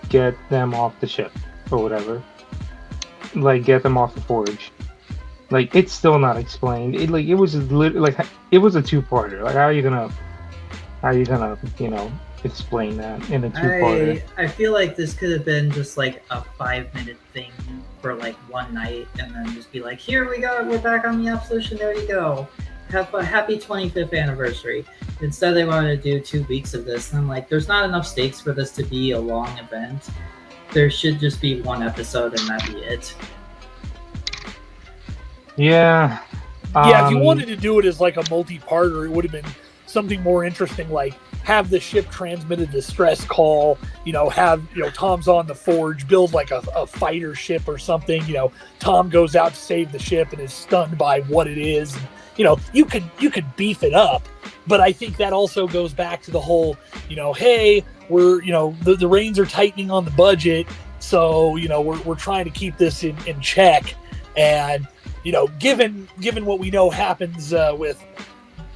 get them off the ship or whatever, like get them off the Forge. Like, it's still not explained. It was a 2-parter. Like, how are you gonna explain that in a 2-parter? I feel like this could have been just like a 5-minute thing for like one night, and then just be like, here we go, we're back on the Absolution, there you go, have a happy 25th anniversary. Instead they wanted to do 2 weeks of this, and I'm like, there's not enough stakes for this to be a long event. There should just be 1 episode and that be it. Yeah. If you wanted to do it as like a multi-parter, it would have been something more interesting, like have the ship transmit a distress call, have, Tom's on the Forge, build like a fighter ship or something, Tom goes out to save the ship and is stunned by what it is. You could beef it up, but I think that also goes back to the whole, hey, we're, the reins are tightening on the budget, so, we're trying to keep this in check. And, given what we know happens with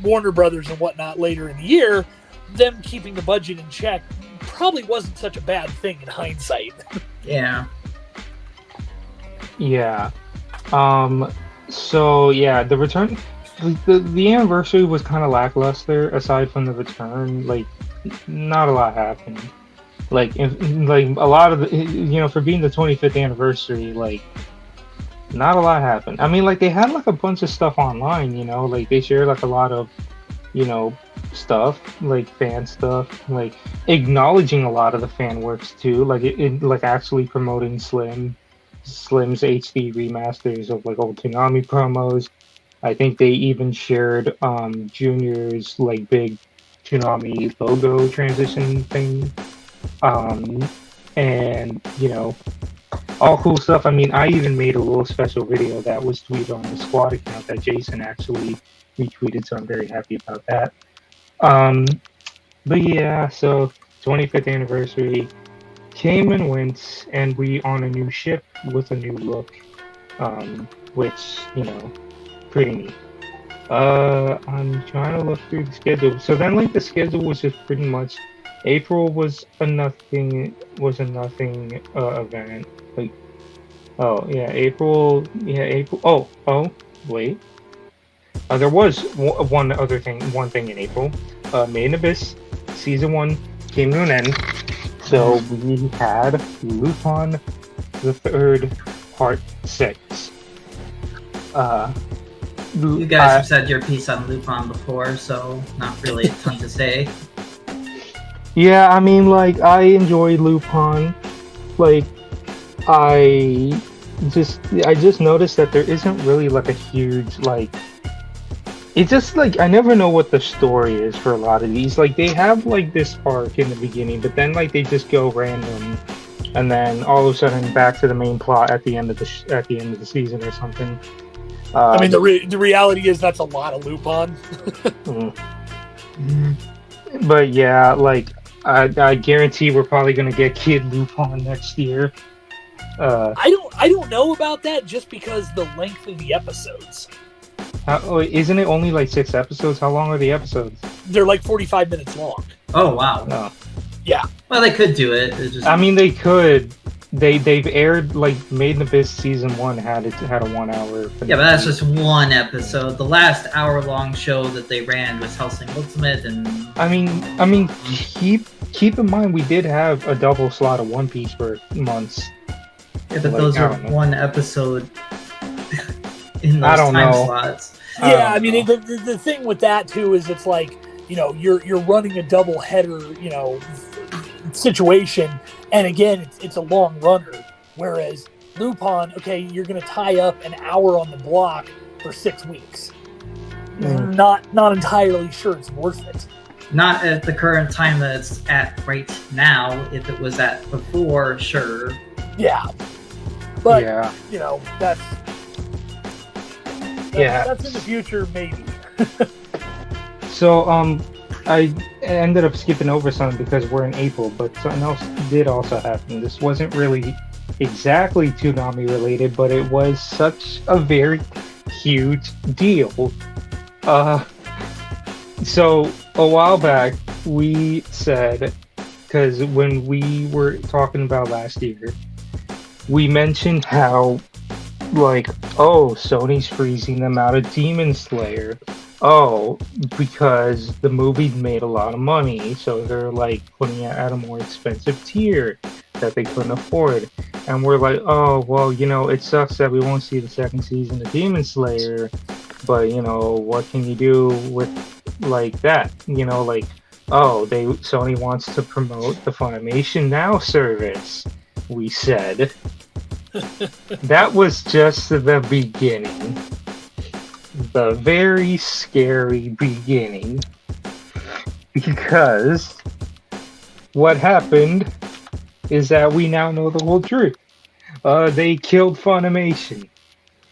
Warner Brothers and whatnot later in the year, them keeping the budget in check probably wasn't such a bad thing in hindsight. Yeah. Yeah. So yeah, the return, the anniversary was kind of lackluster. Aside from the return, like, not a lot happened. Like, a lot of the, for being the 25th anniversary, like, not a lot happened. I mean, like, they had like a bunch of stuff online, like they shared like a lot of, stuff, like fan stuff, like acknowledging a lot of the fan works too, like like actually promoting Slim's HD remasters of like old Toonami promos. I think they even shared Junior's like big Toonami logo transition thing, and all cool stuff. I mean, I even made a little special video that was tweeted on the squad account that Jason actually retweeted, so I'm very happy about that. But yeah, so 25th anniversary came and went, and we on a new ship with a new look, which, you know, pretty neat. I'm trying to look through the schedule. So then, like, the schedule was just pretty much April was a nothing event. Like, oh yeah, April. Oh, wait. There was one thing in April. Made in Abyss season 1 came to an end. So we had Lupin the Third Part 6. You guys have said your piece on Lupin before, so not really a ton to say. Yeah, I mean, like, I enjoyed Lupin. Like, I just noticed that there isn't really, like, a huge, like... It's just, like, I never know what the story is for a lot of these. Like, they have, like, this arc in the beginning, but then, like, they just go random. And then, all of a sudden, back to the main plot at the end of the season or something. I mean, the reality is that's a lot of Lupin. But yeah, like, I guarantee we're probably gonna get Kid Lupin next year. I don't know about that just because the length of the episodes. Isn't it only like 6 episodes? How long are the episodes? They're like 45 minutes long. Oh wow! No. Yeah. Well, they could do it. I mean, they could. They've aired, like, Made in Abyss season 1 had a 1 hour. Yeah, but that's just one episode. The last hour-long show that they ran was Hellsing Ultimate, and I mean, keep in mind we did have a double slot of One Piece for months. yeah, but those are one episode in those time slots. Yeah, I mean, the thing with that too is it's like, you know, you're running a double header, you know, situation, and again, it's a long runner. Whereas Lupin, okay, you're going to tie up an hour on the block for 6 weeks. Not entirely sure it's worth it. Not at the current time that it's at right now. If it was at before, sure. Yeah, but yeah, you know, that's in the future, maybe. So I ended up skipping over something because we're in April, but something else did also happen. This wasn't really exactly Toonami related, but it was such a very huge deal. So a while back we said, because when we were talking about last year, we mentioned how, like, oh, Sony's freezing them out of Demon Slayer. Oh, because the movie made a lot of money, so they're, like, putting it at a more expensive tier that they couldn't afford. And we're like, oh, well, you know, it sucks that we won't see the second season of Demon Slayer, but, you know, what can you do with, like, that? You know, like, oh, Sony wants to promote the Funimation Now service, we said. That was just the beginning. The very scary beginning, because what happened is that we now know the whole truth. They killed Funimation.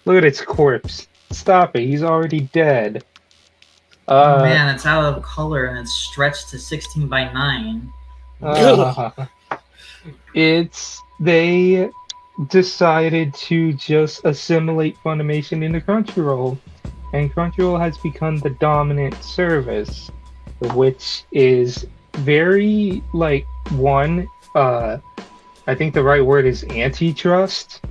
Look at its corpse. Stop it, he's already dead. Oh man, it's out of color and it's stretched to 16 by 9. They decided to just assimilate Funimation into Crunchyroll. And Crunchyroll has become the dominant service, which is very, like, I think the right word is antitrust.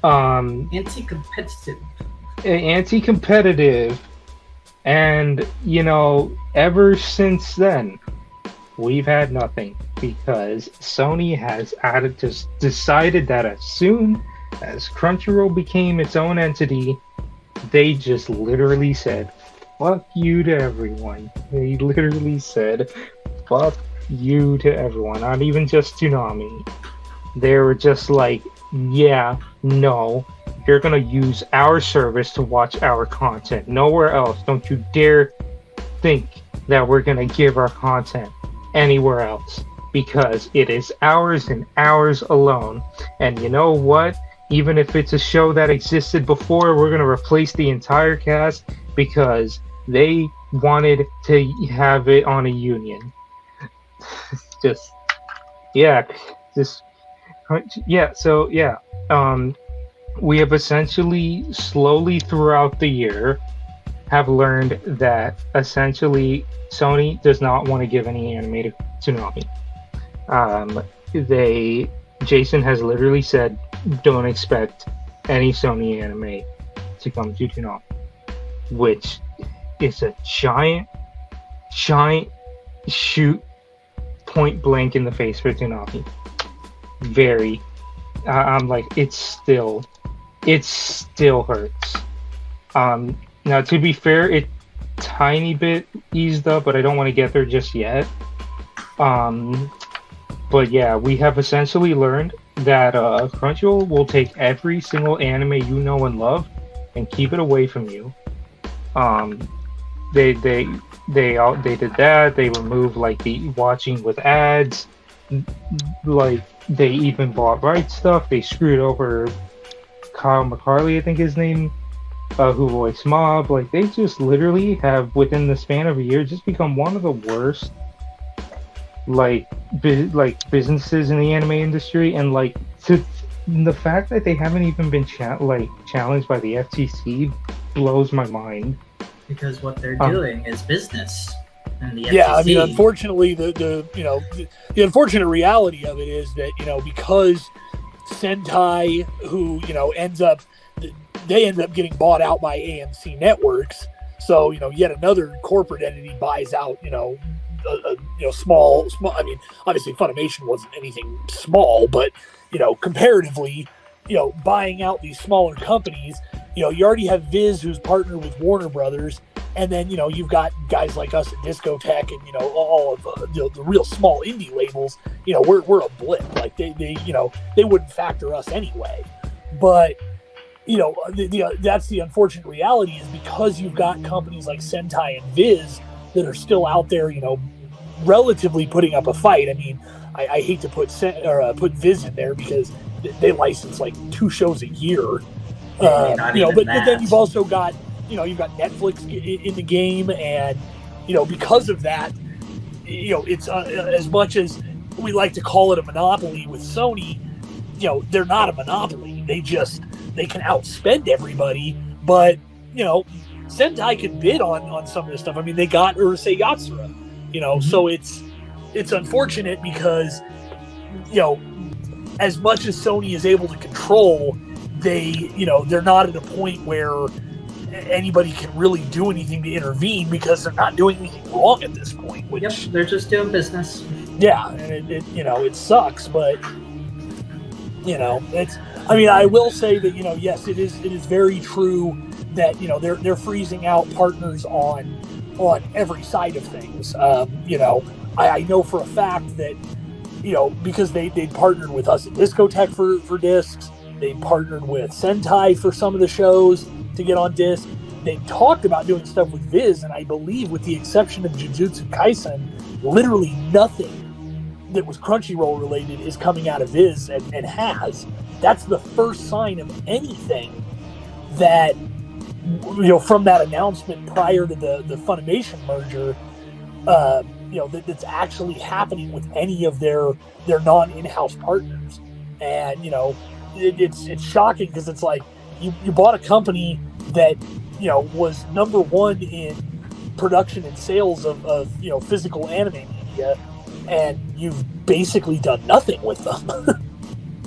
Anti-competitive. Anti-competitive. And, you know, ever since then, we've had nothing. Because Sony has just decided that as soon as Crunchyroll became its own entity, they just literally said, fuck you to everyone. They literally said, fuck you to everyone. Not even just Toonami. They were just like, yeah, no, you're gonna use our service to watch our content. Nowhere else. Don't you dare think that we're gonna give our content anywhere else. because it is hours and hours alone. And you know what? Even if it's a show that existed before, we're going to replace the entire cast because they wanted to have it on a union. just, yeah, just, yeah, so, yeah. We have essentially, slowly throughout the year, have learned that essentially Sony does not want to give any anime to Toonami. Jason has literally said, don't expect any Sony anime to come to Toonami, which is a giant shoot point blank in the face for Toonami. Very, I'm like, it still hurts. Now, to be fair, it tiny bit eased up, but I don't want to get there just yet. But yeah, we have essentially learned that Crunchyroll will take every single anime you know and love and keep it away from you. They did that. They removed like the watching with ads. Like they even bought right stuff. They screwed over Kyle McCarley, I think his name. Who voiced Mob. Like they just literally have within the span of a year just become one of the worst businesses in the anime industry. And like the fact that they haven't even been challenged by the FTC blows my mind, because what they're doing is business. And the yeah, FTC, I mean, unfortunately, the unfortunate reality of it is that because Sentai, who they end up getting bought out by AMC Networks. So, yet another corporate entity buys out, small. I mean, obviously Funimation wasn't anything small, but, comparatively, buying out these smaller companies, you already have Viz, who's partnered with Warner Brothers. And then, you've got guys like us at Discotech and, all of the real small indie labels, we're a blip. Like they wouldn't factor us anyway. But, that's the unfortunate reality, is because you've got companies like Sentai and Viz that are still out there, relatively putting up a fight. I mean, I hate to put Viz in there because they license like 2 shows a year. But then you've also got, you've got Netflix in the game, and because of that, it's as much as we like to call it a monopoly with Sony, they're not a monopoly. They can outspend everybody, but Sentai can bid on some of this stuff. I mean, they got Urusei Yatsura, so it's unfortunate because as much as Sony is able to control, they're not at a point where anybody can really do anything to intervene, because they're not doing anything wrong at this point. Which, yep, they're just doing business. Yeah, and it sucks, but it's. I mean, I will say that yes, it is very true that they're freezing out partners on every side of things. I know for a fact that because they partnered with us at Discotech for discs, they partnered with Sentai for some of the shows to get on disc. They talked about doing stuff with Viz, and I believe, with the exception of Jujutsu Kaisen, literally nothing that was Crunchyroll related is coming out of Viz, and has. That's the first sign of anything that from that announcement prior to the Funimation merger, that's actually happening with any of their non-in-house partners. And it's shocking, because it's like you bought a company that was number one in production and sales of physical anime media, and you've basically done nothing with them.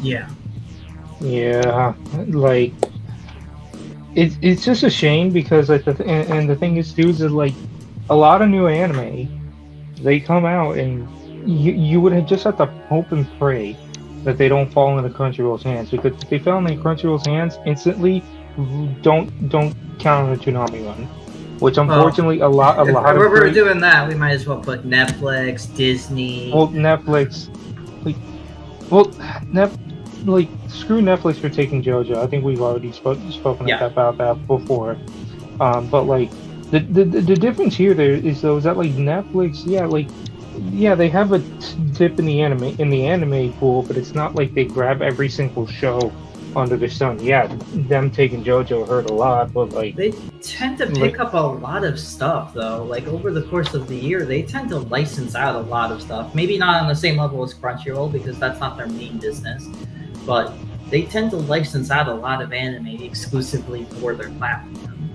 Yeah, like it's just a shame, because like the thing is, dudes, is like a lot of new anime, they come out and you would just have to hope and pray that they don't fall into Crunchyroll's hands, because if they fell into Crunchyroll's hands instantly, don't count on the Toonami run. Which unfortunately a lot if of we're doing that, we might as well put Netflix, Disney. Well, Netflix, screw Netflix for taking JoJo. I think we've already spoken about that before. But like the difference here is that like Netflix, yeah, they have a dip in the anime pool, but it's not like they grab every single show under the sun. Yeah, them taking JoJo hurt a lot, but like They tend to pick up a lot of stuff, though. Like, over the course of the year, they tend to license out a lot of stuff. Maybe not on the same level as Crunchyroll, because that's not their main business. But they tend to license out a lot of anime exclusively for their platform.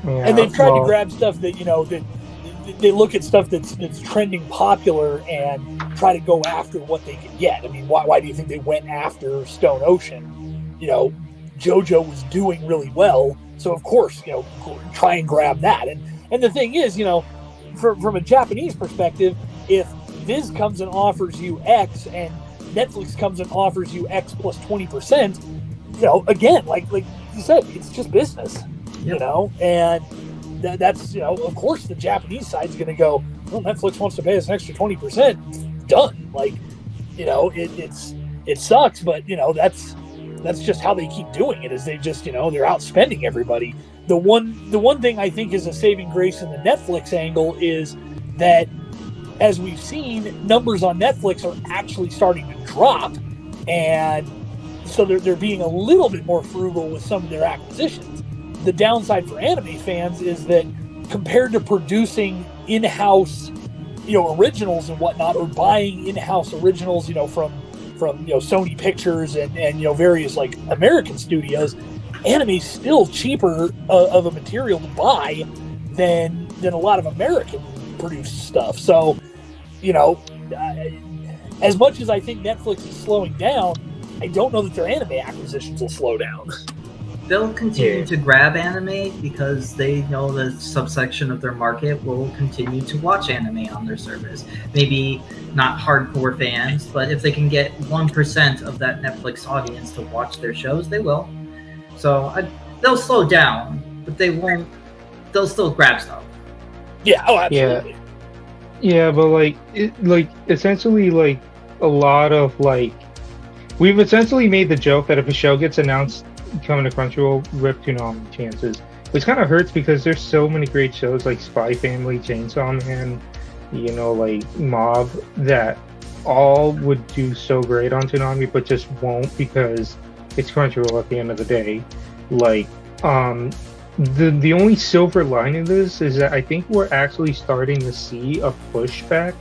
yeah, And they've tried to grab stuff that, that they look at stuff that's trending popular and try to go after what they can get. I mean, why do you think they went after Stone Ocean? JoJo was doing really well, so of course, try and grab that. And the thing is, from a Japanese perspective, if Viz comes and offers you X and Netflix comes and offers you X plus 20%, again, like you said, it's just business, and that's, of course the Japanese side's going to go, well, Netflix wants to pay us an extra 20%, done. Like, it sucks, but that's just how they keep doing it, is they just, they're outspending everybody. The one thing I think is a saving grace in the Netflix angle is that, as we've seen, numbers on Netflix are actually starting to drop, and so they're being a little bit more frugal with some of their acquisitions. The downside for anime fans is that, compared to producing in-house, originals and whatnot, or buying in-house originals, from Sony Pictures and various like American studios, anime's still cheaper of a material to buy than a lot of American produced stuff. So, as much as I think Netflix is slowing down, I don't know that their anime acquisitions will slow down. They'll continue to grab anime because they know the subsection of their market will continue to watch anime on their service. Maybe not hardcore fans, but if they can get 1% of that Netflix audience to watch their shows, they will. So they'll slow down, but they won't. They'll still grab stuff. Yeah. Oh, absolutely. Yeah, but essentially, like, a lot of we've essentially made the joke that if a show gets announced coming to Crunchyroll, rip Toonami chances, which kind of hurts because there's so many great shows like Spy Family, Chainsaw Man, Mob, that all would do so great on Toonami, but just won't because it's Crunchyroll at the end of the day. The only silver lining of this is that I think we're actually starting to see a pushback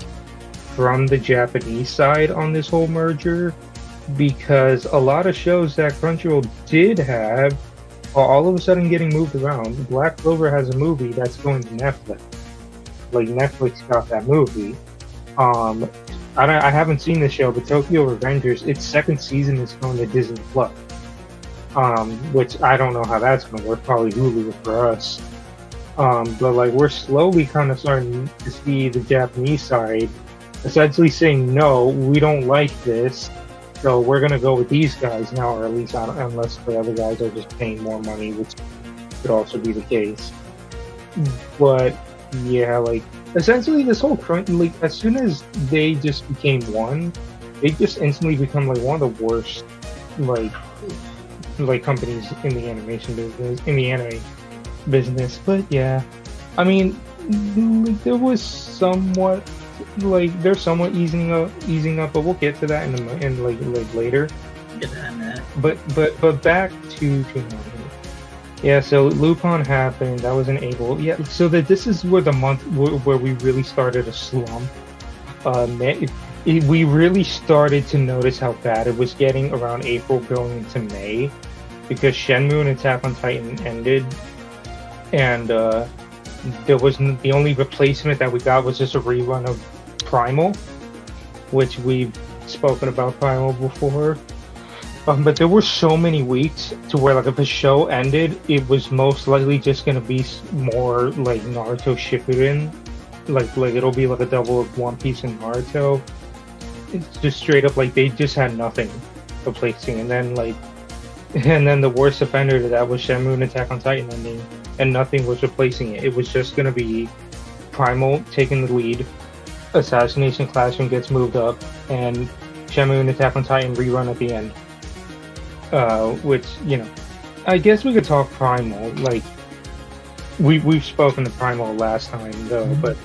from the Japanese side on this whole merger, because a lot of shows that Crunchyroll did have are all of a sudden getting moved around. Black Clover has a movie that's going to Netflix. Netflix got that movie. I haven't seen the show, but Tokyo Revengers, its second season is going to Disney Plus. Which I don't know how that's going to work. Probably Hulu for us. But we're slowly kind of starting to see the Japanese side essentially saying, no, we don't like this, so we're going to go with these guys now, or at least unless the other guys are just paying more money, which could also be the case. But yeah, essentially this whole as soon as they just became one, they just instantly become one of the worst companies in the animation business, in the anime business. But yeah, I mean, there was somewhat they're somewhat easing up, but we'll get to that in later. Get that in that. But back to Toonami. Yeah, so Lupin happened. That was in April. Yeah, so this is where the month where we really started a slump. We really started to notice how bad it was getting around April going into May, because Shenmue and Attack on Titan ended, and there wasn't, the only replacement that we got was just a rerun of Primal, which we've spoken about Primal before. But there were so many weeks to where if a show ended, it was most likely just gonna be more like Naruto Shippuden, it'll be a double of One Piece and Naruto. It's just straight up they just had nothing replacing, and then the worst offender to that was Shenmue and Attack on Titan ending, and nothing was replacing it. It was just gonna be Primal taking the lead, Assassination Classroom gets moved up, and Shenmue and Attack on Titan rerun at the end. Which, I guess we could talk Primal. We've spoken to Primal last time though, but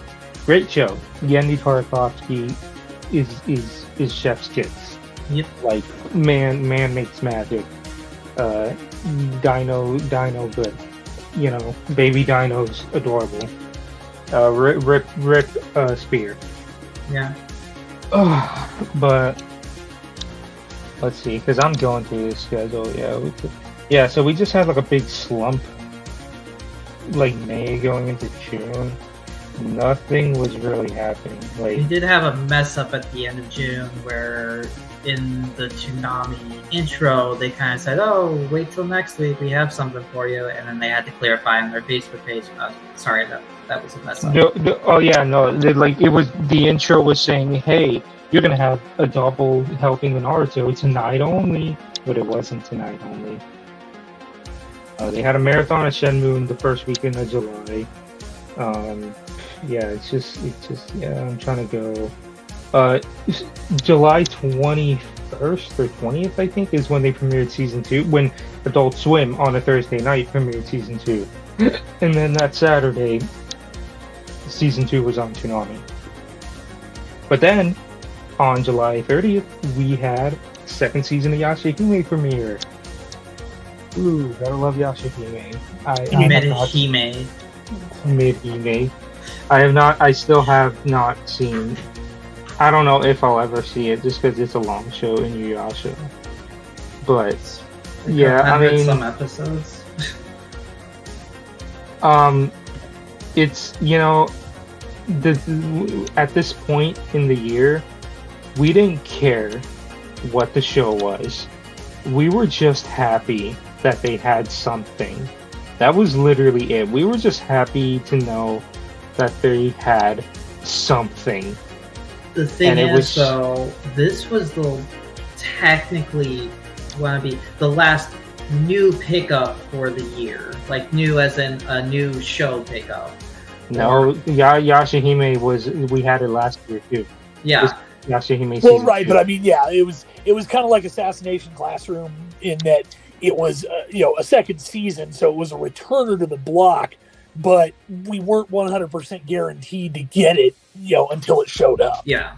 Great show. Yendy Tarkovsky is chef's kiss. Yep. Like man makes magic. Dino good. You know, baby Dino's adorable. Rip Spear. Yeah. But let's see, because I'm going through this schedule. Yeah, so we just had like a big slump, like May going into June. Nothing was really happening. We Like, did have a mess up at the end of June where in the Toonami intro they kind of said, "Oh, wait till next week, we have something for you," and then they had to clarify on their Facebook page. Sorry, that was a mess up. it was the intro was saying, "Hey, you're gonna have a double helping of Naruto tonight only," but it wasn't tonight only. They had a marathon of Shenmue the first weekend of July. It's just I'm trying to go. July 21st or 20th, I think, is when they premiered season 2. When Adult Swim on a Thursday night premiered season 2, and then that Saturday, season 2 was on Toonami. But then on July 30th, we had second season of Yashahime premiere. Ooh, gotta love Yashahime. Mid-Hime. I still have not seen. I don't know if I'll ever see it just because it's a long show in Inuyasha. But yeah, I mean, some episodes. It's at this point in the year, we didn't care what the show was. We were just happy that they had something. That was literally it. We were just happy to know that they had something. The thing is, though, this was technically the last new pickup for the year. Like new as in a new show pickup. No, Yashahime we had it last year too. Yeah. Yashahime well, right, 2. But I mean, yeah, it was kind of like Assassination Classroom in that it was a second season, so it was a returner to the block, but we weren't 100% guaranteed to get it, until it showed up. Yeah.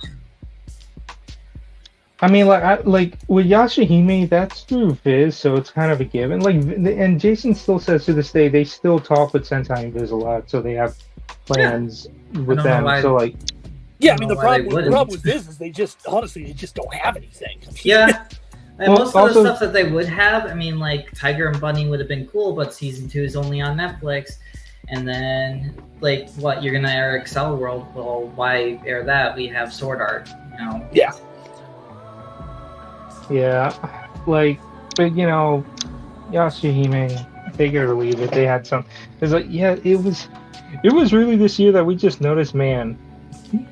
I mean, like with Yashahime, that's through Viz, so it's kind of a given. Like, and Jason still says to this day they still talk with Sentai and Viz a lot, so they have plans with them. So like, yeah, I mean the problem with Viz is they just don't have anything. Yeah. And most of the stuff that they would have, I mean, like Tiger and Bunny would have been cool, but season 2 is only on Netflix. And then, like, what, you're gonna air Excel World? Well, why air that? We have Sword Art, Yeah. Yeah, like, but Yashahime, take it or leave it. They had some. It's like, yeah, it was really this year that we just noticed, man.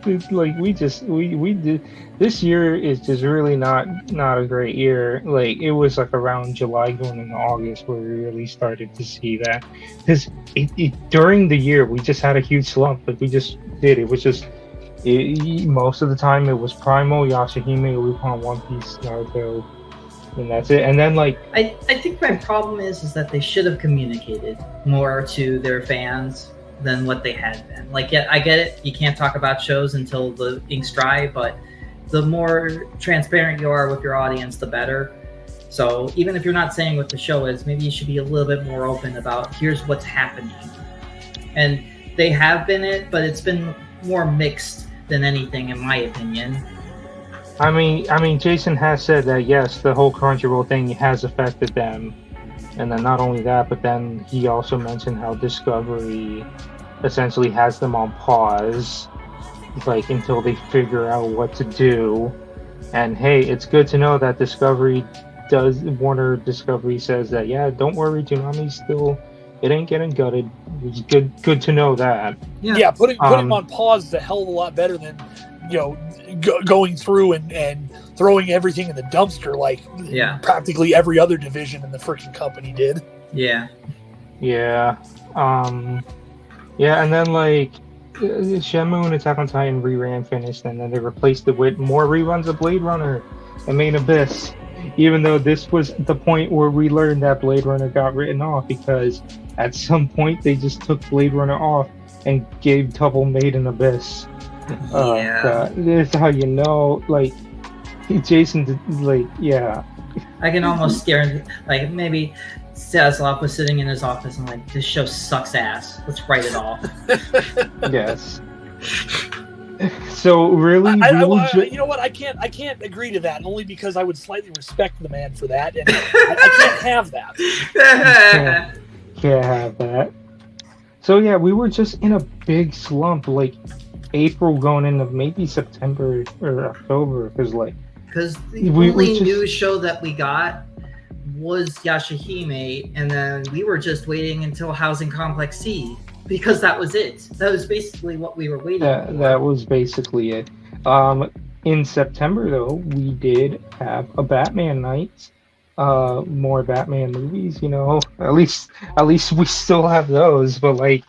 It's like we did. This year is just really not a great year. Like it was like around July going into August where we really started to see that. Because during the year we just had a huge slump. Like we just did. It was just most of the time it was Primal, Yashahime, Lupin, One Piece, Naruto, and that's it. And then like I think my problem is that they should have communicated more to their fans than what they had been. Like, yeah, I get it. You can't talk about shows until the ink's dry, but the more transparent you are with your audience, the better. So even if you're not saying what the show is, maybe you should be a little bit more open about here's what's happening. And they have been it, but it's been more mixed than anything, in my opinion. I mean, Jason has said that yes, the whole Crunchyroll thing has affected them. And then not only that, but then he also mentioned how Discovery essentially has them on pause, like until they figure out what to do. And hey, it's good to know that Warner Discovery says that, yeah, don't worry, Toonami's still, it ain't getting gutted. It's good to know that. Yeah, putting them on pause is a hell of a lot better than going through and throwing everything in the dumpster like practically every other division in the freaking company did. Yeah. And then like Shenmue and Attack on Titan reran finished, and then they replaced it with more reruns of Blade Runner and Main Abyss. Even though this was the point where we learned that Blade Runner got written off, because at some point they just took Blade Runner off and gave double Made in Abyss. That's how you know, like, Jason did, like, yeah. I can almost guarantee, like, maybe Zaslav was sitting in his office and like, this show sucks ass. Let's write it off. Yes. So really, you know what? I can't agree to that only because I would slightly respect the man for that, and I can't have that. Can't have that. So yeah, we were just in a big slump, like April going into maybe September or October, because the only new show that we got was Yashahime, and then we were just waiting until Housing Complex C. Because that was it. That was basically what we were waiting for. That was basically it. In September, though, we did have a Batman night. More Batman movies, you know. At least we still have those. But like,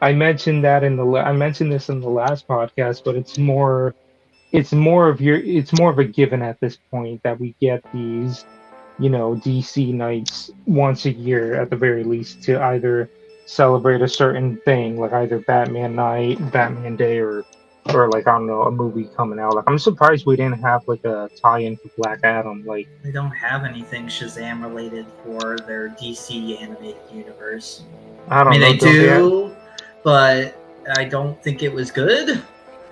I mentioned this in the last podcast. But it's more of a given at this point that we get these, you know, DC nights once a year at the very least to either celebrate a certain thing, like either Batman Night, Batman Day, or like, I don't know, a movie coming out. Like, I'm surprised we didn't have like a tie-in for Black Adam. Like, they don't have anything Shazam related for their DC animated universe. I mean, they do, but I don't think it was good.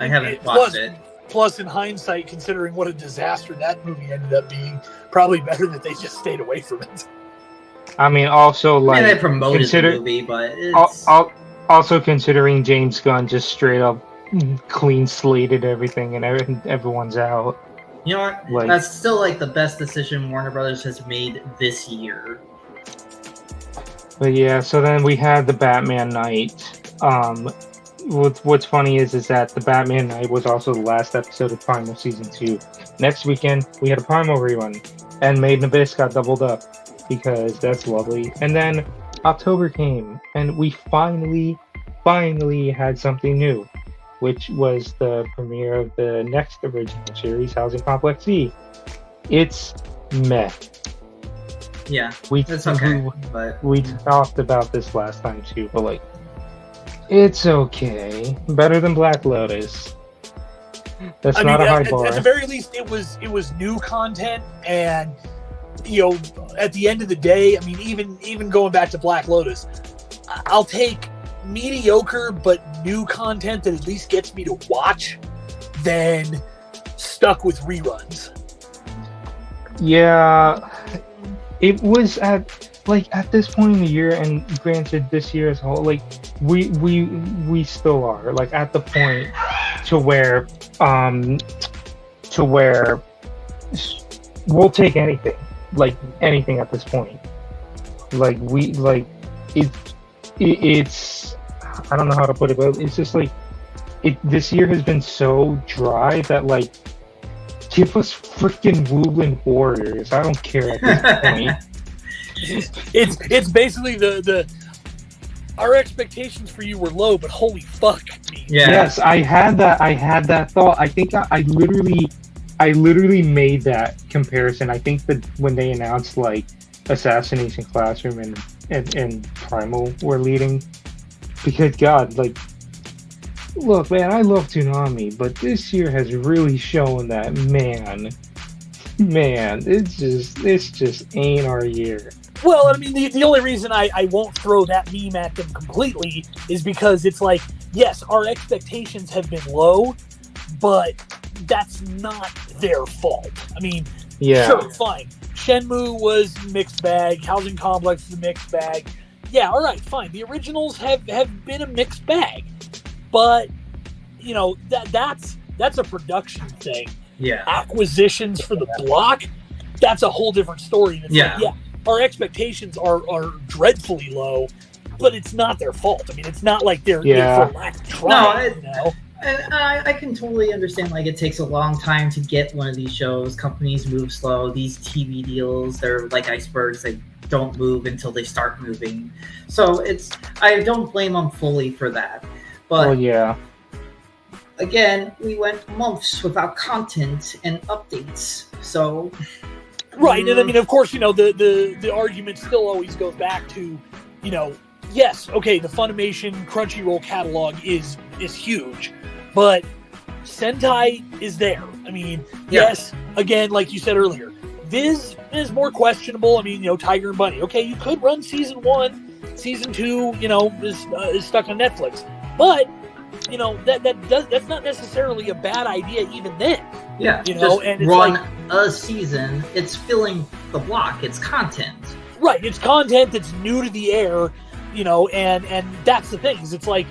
I haven't watched it. Plus, in hindsight, considering what a disaster that movie ended up being, probably better that they just stayed away from it. I mean, also, like, they promoted the movie, but it's... Also considering James Gunn just straight up clean slated everything and everyone's out. You know what? Like, that's still like the best decision Warner Brothers has made this year. But yeah, so then we had the Batman night. What's funny is that the Batman night was also the last episode of Primal Season 2. Next weekend, we had a Primal rerun, and Made in Abyss got doubled up, because that's lovely. And then October came, and we finally had something new, which was the premiere of the next original series, Housing Complex C. It's meh. Yeah, it's okay. But we talked about this last time too, but like, it's okay. Better than Black Lotus. That's not a high bar. At the very least, it was new content, and you know, at the end of the day, I mean, even going back to Black Lotus, I'll take mediocre but new content that at least gets me to watch than stuck with reruns. Yeah, it was at this point in the year, and granted, this year as a whole, like, we still are like at the point to where we'll take anything. Like, anything at this point. Like, it's I don't know how to put it, but it's just like, this year has been so dry that, like, give us freaking Woodland Warriors. I don't care at this point. It's basically the our expectations for you were low, but holy fuck me. Yeah. Yes, I had that thought. I think I literally made that comparison. I think that when they announced, like, Assassination Classroom and Primal were leading, because God, like, look, man, I love Toonami, but this year has really shown that man, it's just ain't our year. Well, I mean, the only reason I won't throw that meme at them completely is because it's like, yes, our expectations have been low, but that's not their fault. I mean, yeah, sure, fine. Shenmue was mixed bag. Housing Complex is a mixed bag. Yeah, all right, fine. The originals have been a mixed bag, but you know that's a production thing. Yeah, acquisitions for the block, that's a whole different story. It's yeah, like, yeah. Our expectations are dreadfully low, but it's not their fault. I mean, it's not like they're for lack of trying. No, and I can totally understand, like, it takes a long time to get one of these shows. Companies move slow. These TV deals, they're like icebergs. They don't move until they start moving. So I don't blame them fully for that. But yeah. Again, we went months without content and updates. So right, and I mean, of course, you know, the argument still always goes back to, you know, yes, okay, the Funimation Crunchyroll catalog is huge, but Sentai is there. I mean, yes, again, like you said earlier, Viz is more questionable. I mean, Tiger and Bunny. Okay, you could run season 1, season 2, is stuck on Netflix, but that's not necessarily a bad idea even then. Yeah, just and run a season. It's filling the block. It's content. Right, it's content that's new to the air, and that's the thing. It's like,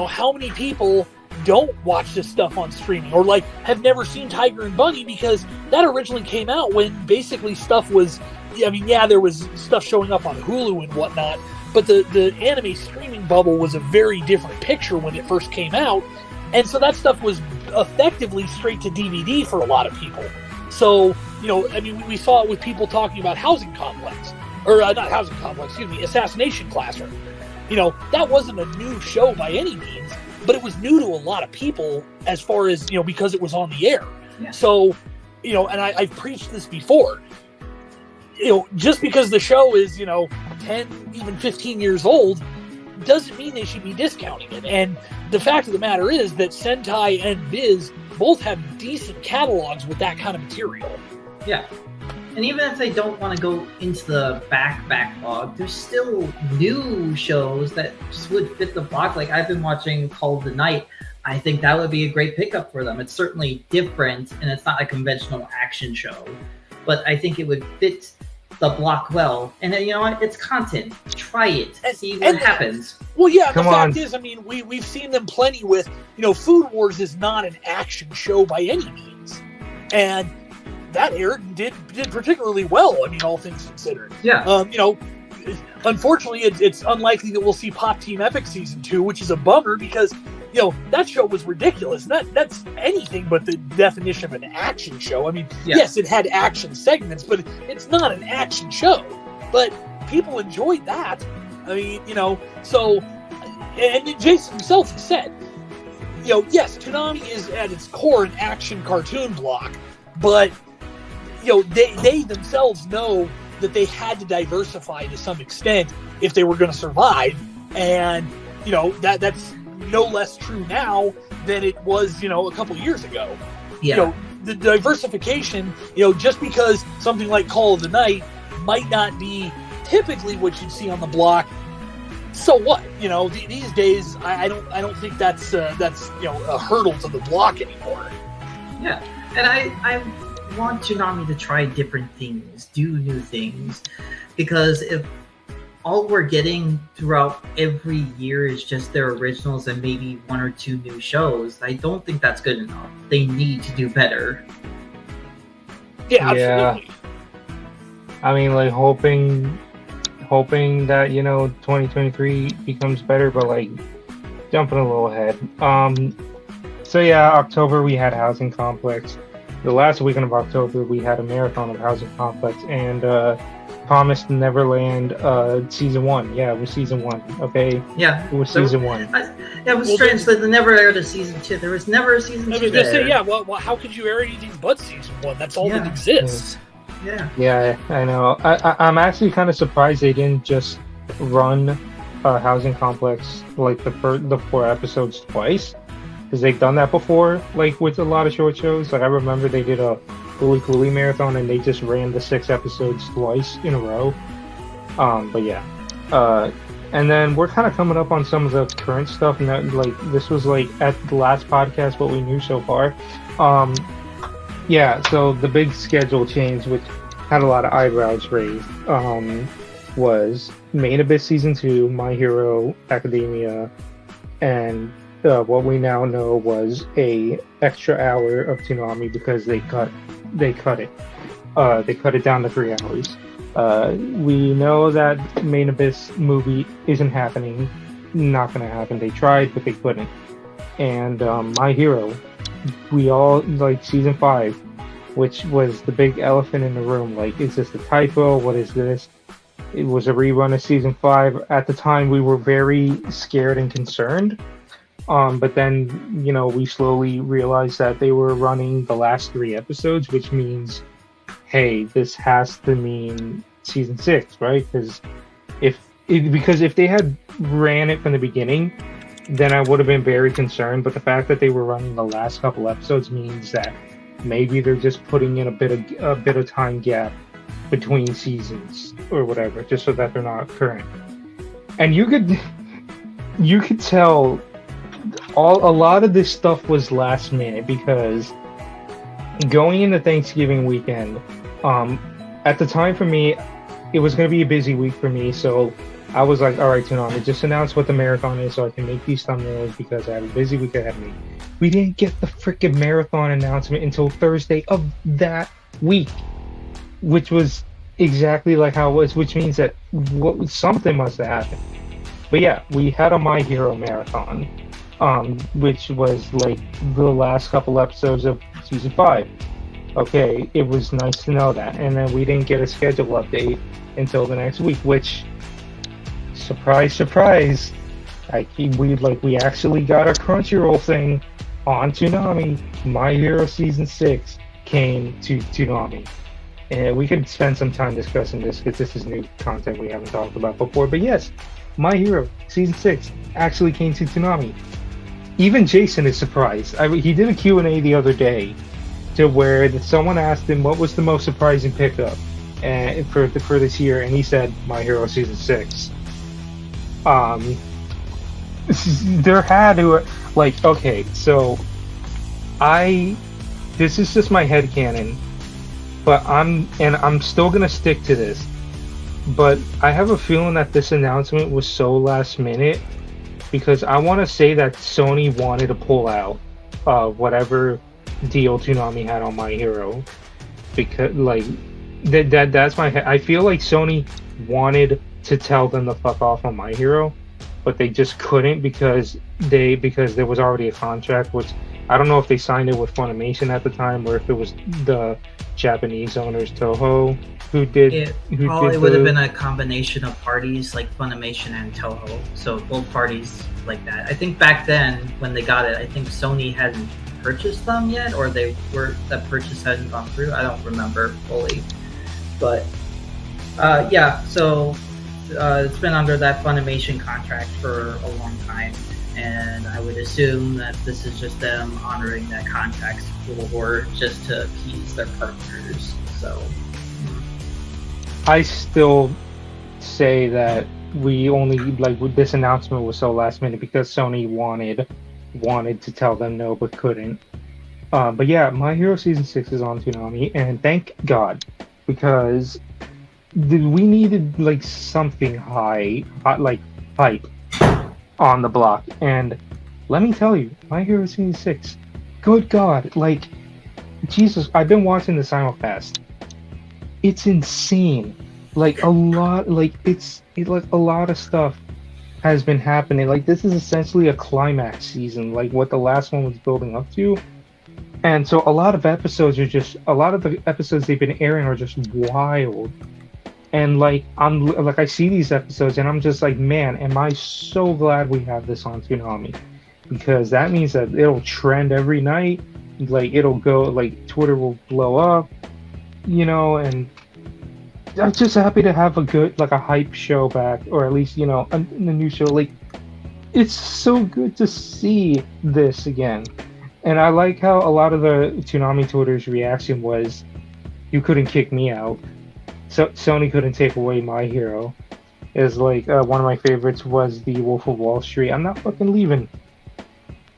how many people don't watch this stuff on streaming or like have never seen Tiger and Bunny, because that originally came out when basically stuff was, there was stuff showing up on Hulu and whatnot, but the anime streaming bubble was a very different picture when it first came out, and so that stuff was effectively straight to DVD for a lot of people. So, we saw it with people talking about Housing Complex, or not Housing Complex, Assassination Classroom. That wasn't a new show by any means, but it was new to a lot of people as far as, because it was on the air. Yeah. So, and I've preached this before, just because the show is, 10, even 15 years old, doesn't mean they should be discounting it. And the fact of the matter is that Sentai and Viz both have decent catalogs with that kind of material. Yeah. And even if they don't want to go into the backlog, there's still new shows that just would fit the block. Like, I've been watching Call of the Night. I think that would be a great pickup for them. It's certainly different, and it's not a conventional action show. But I think it would fit the block well. And then, it's content. Try it. See what happens. Well, yeah, the fact is, we've seen them plenty with, Food Wars is not an action show by any means. And that aired and did particularly well, all things considered. Yeah. Unfortunately, it's unlikely that we'll see Pop Team Epic Season 2, which is a bummer because, that show was ridiculous. That's anything but the definition of an action show. Yes, it had action segments, but it's not an action show. But people enjoyed that. So, and Jason himself has said, yes, Toonami is at its core an action cartoon block, but they themselves know that they had to diversify to some extent if they were going to survive, and that's no less true now than it was a couple years ago. Yeah. The diversification, just because something like Call of the Night might not be typically what you'd see on the block, so what? These days I don't think that's a hurdle to the block anymore. Yeah, and I want Toonami to try different things, do new things, because if all we're getting throughout every year is just their originals and maybe 1 or 2 new shows, I don't think that's good enough. They need to do better. Yeah, absolutely. Yeah. Hoping that 2023 becomes better, but jumping a little ahead. So yeah, October we had Housing Complex. The last weekend of October, we had a marathon of Housing Complex and Promised Neverland season 1. Yeah, it was season 1. Okay. Yeah, it was season 1. It was strange that they never aired a season 2. There was never a season 2. I was gonna say, yeah. Well, how could you air anything but season 1? That's all that exists. Yeah. Yeah, I know. I'm actually kind of surprised they didn't just run Housing Complex the 4 episodes twice. Because they've done that before, with a lot of short shows. I remember they did a Wooly Cooley marathon and they just ran the 6 episodes twice in a row. But yeah. And then we're kind of coming up on some of the current stuff. And that, this was at the last podcast what we knew so far. Yeah, so the big schedule change, which had a lot of eyebrows raised, was Main Abyss Season 2, My Hero Academia, and what we now know was a extra hour of Toonami because they cut it. They cut it down to 3 hours. We know that Main Abyss movie isn't happening. Not going to happen. They tried, but they couldn't. And My Hero, we all season 5, which was the big elephant in the room. Is this a typo? What is this? It was a rerun of season 5. At the time, we were very scared and concerned. But then, we slowly realized that they were running the last 3 episodes, which means, hey, this has to mean season 6, right? Because if because if they had ran it from the beginning, then I would have been very concerned. But the fact that they were running the last couple episodes means that maybe they're just putting in a bit of time gap between seasons or whatever, just so that they're not current. And you could tell a lot of this stuff was last minute because going into Thanksgiving weekend, at the time for me, it was going to be a busy week for me, so I was like, all right, Toonami, just announce what the marathon is so I can make these thumbnails because I have a busy week ahead of me. We didn't get the freaking marathon announcement until Thursday of that week, which was exactly like how it was, which means that something must have happened. But yeah, we had a My Hero marathon, which was like the last couple episodes of season 5. Okay, it was nice to know that. And then we didn't get a schedule update until the next week, which, surprise, surprise, we actually got a Crunchyroll thing on Toonami. My Hero Season 6 came to Toonami. And we could spend some time discussing this because this is new content we haven't talked about before. But yes, My Hero Season 6 actually came to Toonami. Even Jason is surprised. He did a Q&A the other day to where someone asked him what was the most surprising pickup for this year, and he said My Hero Season 6. There had to, like, okay, so this is just my headcanon, but I'm still gonna stick to this. But I have a feeling that this announcement was so last minute because I want to say that Sony wanted to pull out whatever deal Toonami had on My Hero, because like that's I feel like Sony wanted to tell them to fuck off on My Hero, but they just couldn't because there was already a contract, which I don't know if they signed it with Funimation at the time or if it was the Japanese owners Toho who did. It would have been a combination of parties like Funimation and Toho, so both parties like that. I think back then when they got it, I think Sony hadn't purchased them yet, or that purchase hadn't gone through. I don't remember fully, but yeah. So it's been under that Funimation contract for a long time, and I would assume that this is just them honoring that contract or just to appease their partners. So I still say that we only this announcement was so last minute because Sony wanted to tell them no but couldn't. But yeah, My Hero Season 6 is on Toonami, and thank God, because we needed like something hype on the block. And let me tell you, My Hero Season 6, good God, like, Jesus, I've been watching the simulcast. It's insane. Like a lot of stuff has been happening. Like, this is essentially a climax season, like what the last one was building up to. And so a lot of the episodes they've been airing are just wild. And like I see these episodes and I'm just like, man, am I so glad we have this on Toonami, because that means that it'll trend every night. Like, it'll go, like, Twitter will blow up, and I'm just happy to have a good, like, a hype show back, or at least, a new show. Like, it's so good to see this again. And I like how a lot of the Toonami Twitter's reaction was, you couldn't kick me out. So Sony couldn't take away My Hero. Is like, one of my favorites was the Wolf of Wall Street. I'm not fucking leaving.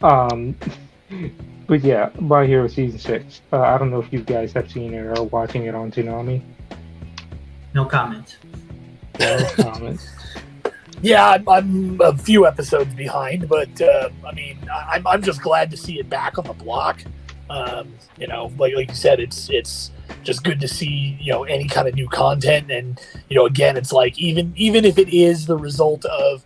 But yeah, My Hero Season 6. I don't know if you guys have seen it or are watching it on Toonami. No comment. No comment. Yeah, I'm a few episodes behind, but I mean, I'm just glad to see it back on the block. Like you said, it's just good to see any kind of new content, and again, it's like even if it is the result of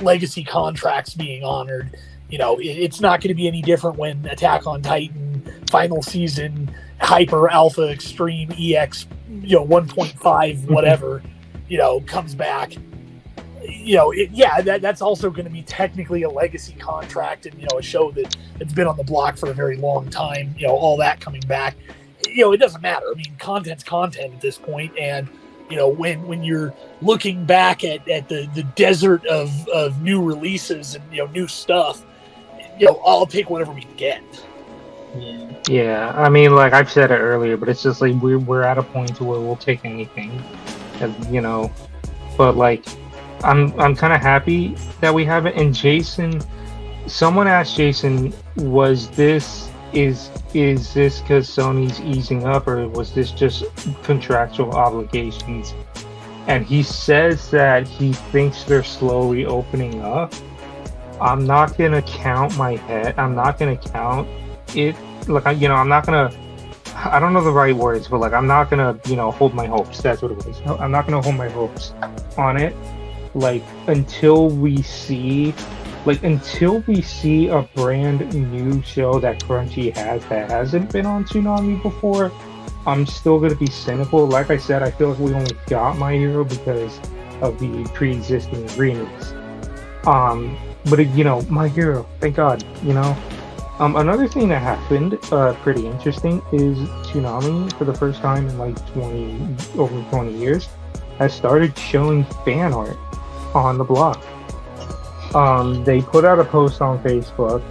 legacy contracts being honored. It's not going to be any different when Attack on Titan final season Hyper Alpha Extreme EX 1.5 whatever comes back. That's also going to be technically a legacy contract, and a show that's been on the block for a very long time. All that coming back, it doesn't matter. I mean, content's content at this point, and when you're looking back at the desert of new releases and new stuff, I'll take whatever we can get. Yeah, I mean, like I've said it earlier, but it's just like we're at a point where we'll take anything, and. But like, I'm kind of happy that we have it. And Jason, someone asked Jason, is this because Sony's easing up, or was this just contractual obligations? And he says that he thinks they're slowly opening up. I'm not gonna count my head. I'm not gonna count it. Like I'm not gonna. I don't know the right words, but like I'm not gonna, hold my hopes. That's what it was. No, I'm not gonna hold my hopes on it, like until we see a brand new show that Crunchy has that hasn't been on Toonami before. I'm still gonna be cynical. Like I said, I feel like we only got My Hero because of the pre-existing agreements. But My Hero, thank God, Another thing that happened, pretty interesting, is Toonami, for the first time in like over 20 years, has started showing fan art on the blog. They put out a post on Facebook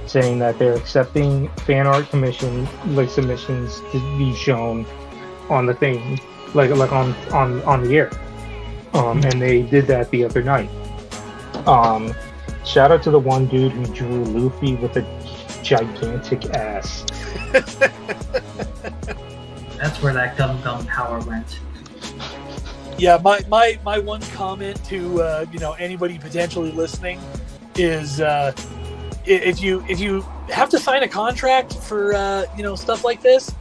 saying that they're accepting fan art submissions to be shown on the thing, like on the air. And they did that the other night. Shout out to the one dude who drew Luffy with a gigantic ass. That's where that gum power went. Yeah, my one comment to anybody potentially listening is if you have to sign a contract for stuff like this,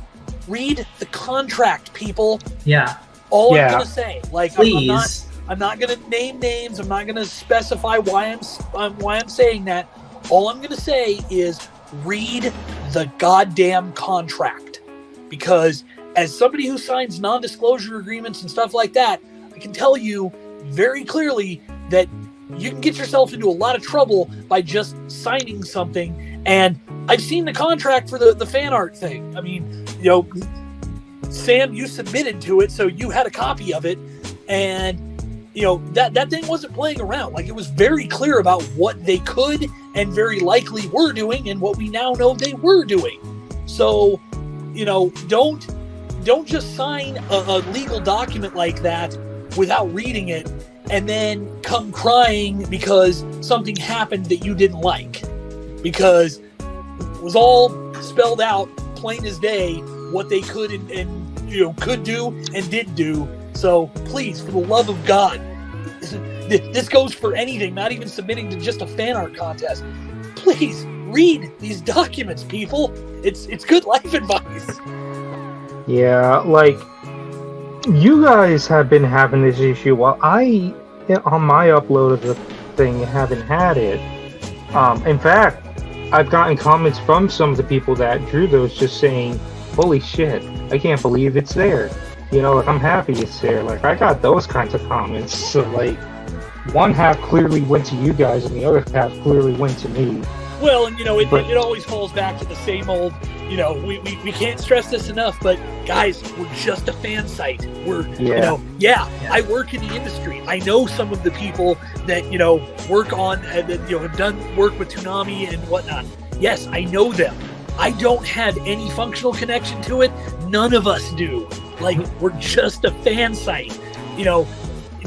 read the contract, people. Yeah. I'm gonna say, like, please. I'm not gonna name names. I'm not gonna specify why I'm saying that. All I'm gonna say is read the goddamn contract, because as somebody who signs non-disclosure agreements and stuff like that, I can tell you very clearly that you can get yourself into a lot of trouble by just signing something. And I've seen the contract for the fan art thing. I mean, Sam, you submitted to it, so you had a copy of it, and that thing wasn't playing around. Like, it was very clear about what they could and very likely were doing, and what we now know they were doing. So, don't just sign a legal document like that without reading it and then come crying because something happened that you didn't like. Because it was all spelled out plain as day what they could and could do and did do. So please, for the love of God, this goes for anything, not even submitting to just a fan art contest. Please read these documents, people. It's good life advice. Yeah, like, you guys have been having this issue while I, on my upload of the thing, haven't had it. In fact, I've gotten comments from some of the people that drew those just saying, holy shit, I can't believe it's there. Like, I'm happy it's there. Like, I got those kinds of comments. So, like, one half clearly went to you guys and the other half clearly went to me. Well, and it always falls back to the same old, we can't stress this enough, but guys, we're just a fan site. I work in the industry. I know some of the people that, work on, have done work with Toonami and whatnot. Yes, I know them. I don't have any functional connection to it. None of us do. Like, we're just a fan site.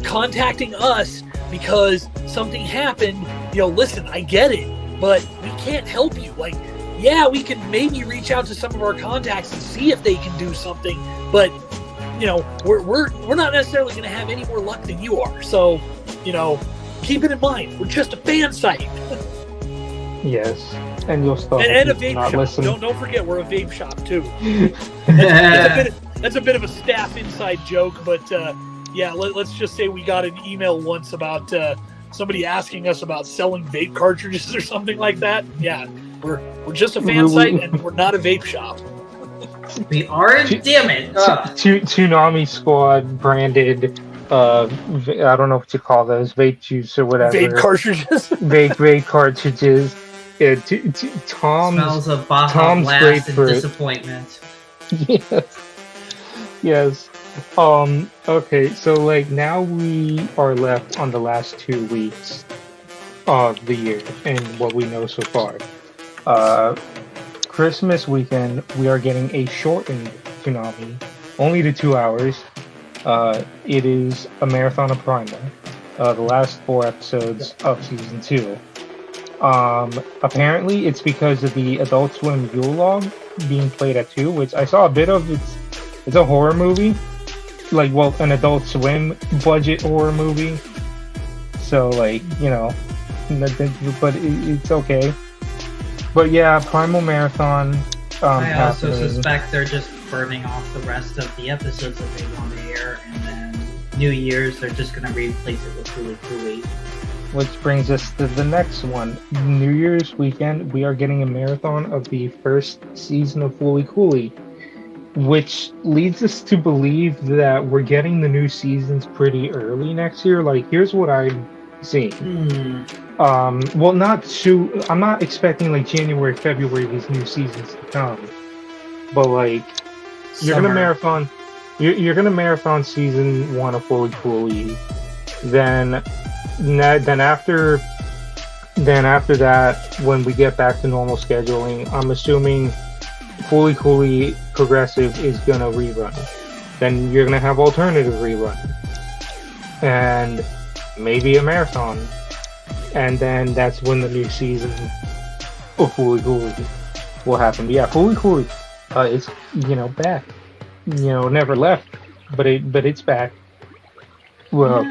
Contacting us because something happened, listen, I get it, but we can't help you. Like, yeah, we can maybe reach out to some of our contacts and see if they can do something, but we're not necessarily going to have any more luck than you are. So, keep it in mind, we're just a fan site. Yes, and you'll still and a vape shop. Listen. Don't forget, we're a vape shop too. That's a bit of a staff inside joke, but yeah, let's just say we got an email once about somebody asking us about selling vape cartridges or something like that. Yeah, we're just a fan site, and we're not a vape shop. We aren't, damn it. Toonami Squad branded, I don't know what you call those, vape juice or whatever. Vape cartridges. vape cartridges. Yeah, smells of Baja Tom's Blast and grapefruit. disappointment. Yes. Okay, so like now we are left on the last 2 weeks of the year and what we know so far. Uh, Christmas weekend, we are getting a shortened Toonami, only to 2 hours. It is a marathon of Primal, the last 4 episodes of season two. Apparently, it's because of the Adult Swim Yule log being played at 2, which I saw a bit of. It's a horror movie, like, well, an Adult Swim budget horror movie. So like, but it's okay. But yeah, Primal Marathon. I also happening. suspect they're just burning off the rest of the episodes that they want to air, and then New Year's they're just gonna replace it with Fooly Cooly. Which brings us to the next one. New Year's weekend, we are getting a marathon of the first season of Fooly Cooly, which leads us to believe that we're getting the new seasons pretty early next year. Like, here's what I'm seeing. Well, I'm not expecting like January, February these new seasons to come, but like you're gonna marathon, you're gonna marathon season 1 of Fooly Cooly, then after that, when we get back to normal scheduling, I'm assuming Fooly Cooly Progressive is gonna rerun. Then you're gonna have alternative rerun, and maybe a marathon, and then that's when the new season of Fooly Cooly will happen. But yeah, Fooly Cooly is back. Never left, but it's back. Well.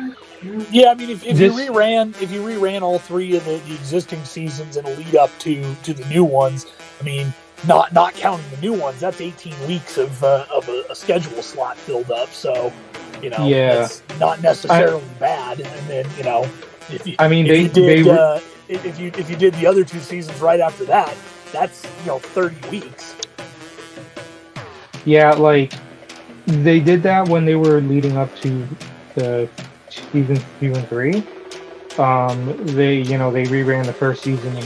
Yeah, I mean, if you reran all 3 of the existing seasons in a lead up to the new ones, I mean, not counting the new ones, that's 18 weeks of a schedule slot filled up. So, it's not necessarily bad. And then, if you did the other 2 seasons right after that, that's 30 weeks. Yeah, like they did that when they were leading up to the season 2 and 3. They reran the first season,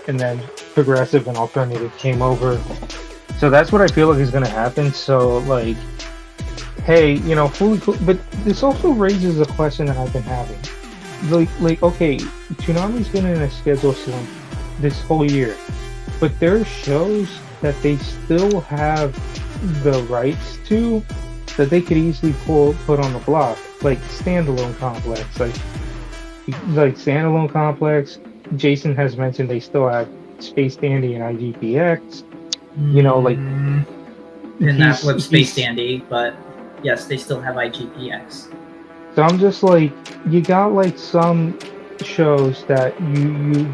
and then Progressive and Alternative came over. So that's what I feel like is going to happen. So like, hey, Fooly Cooly, but this also raises a question that I've been having. Like, okay, Toonami's been in a schedule slump this whole year, but there are shows that they still have the rights to that they could easily put on the block, like Standalone Complex, like Standalone Complex. Jason has mentioned they still have Space Dandy and IGPX. And that was Space Dandy, but yes, they still have IGPX. So I'm just like, you got like some shows that you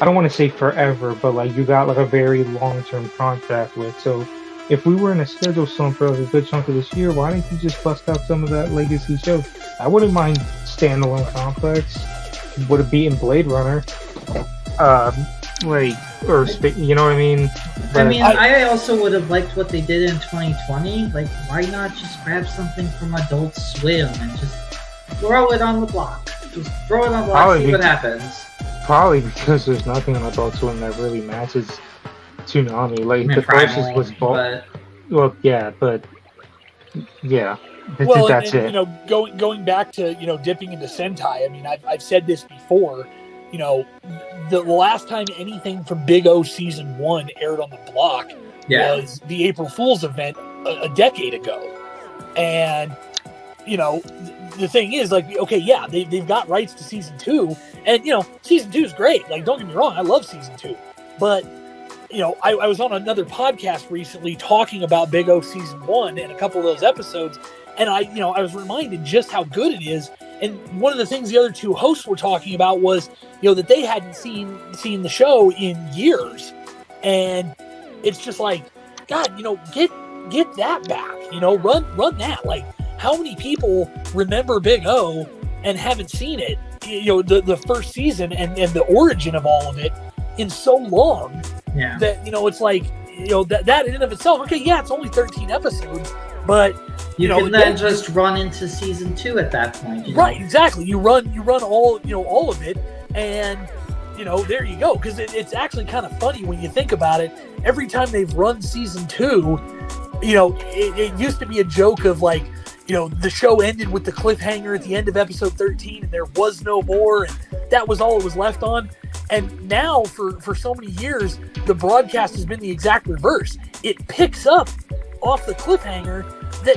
I don't want to say forever, but like you got like a very long-term contract with. So if we were in a schedule slump for like a good chunk of this year, why didn't you just bust out some of that legacy show? I wouldn't mind Standalone Complex. Would have beaten Blade Runner. You know what I mean? But I also would have liked what they did in 2020. Like, why not just grab something from Adult Swim and just throw it on the block? Just throw it on the block, see what happens. Probably because there's nothing on Adult Swim that really matches Toonami. Like, the closest was but... Well, yeah, but yeah. That's it. Going back to dipping into Sentai. I mean, I've said this before. The last time anything from Big O season 1 aired on the block was the April Fool's event a decade ago, and the thing is, like, okay, yeah, they've got rights to season 2, and season 2 is great. Like, don't get me wrong, I love season 2, but I was on another podcast recently talking about Big O season 1 and a couple of those episodes, and I was reminded just how good it is. And one of the things the other 2 hosts were talking about was, that they hadn't seen the show in years, and it's just like, God, get that back, run that. Like, how many people remember Big O and haven't seen it? The first season and the origin of all of it in so long that it's like that in and of itself. Okay, yeah, it's only 13 episodes, but. You can then just run into season 2 at that point. Right, exactly. You run all all of it, and there you go. Because it's actually kind of funny when you think about it. Every time they've run season 2, it used to be a joke of like, the show ended with the cliffhanger at the end of episode 13 and there was no more, and that was all it was left on. And now for so many years, the broadcast has been the exact reverse. It picks up off the cliffhanger that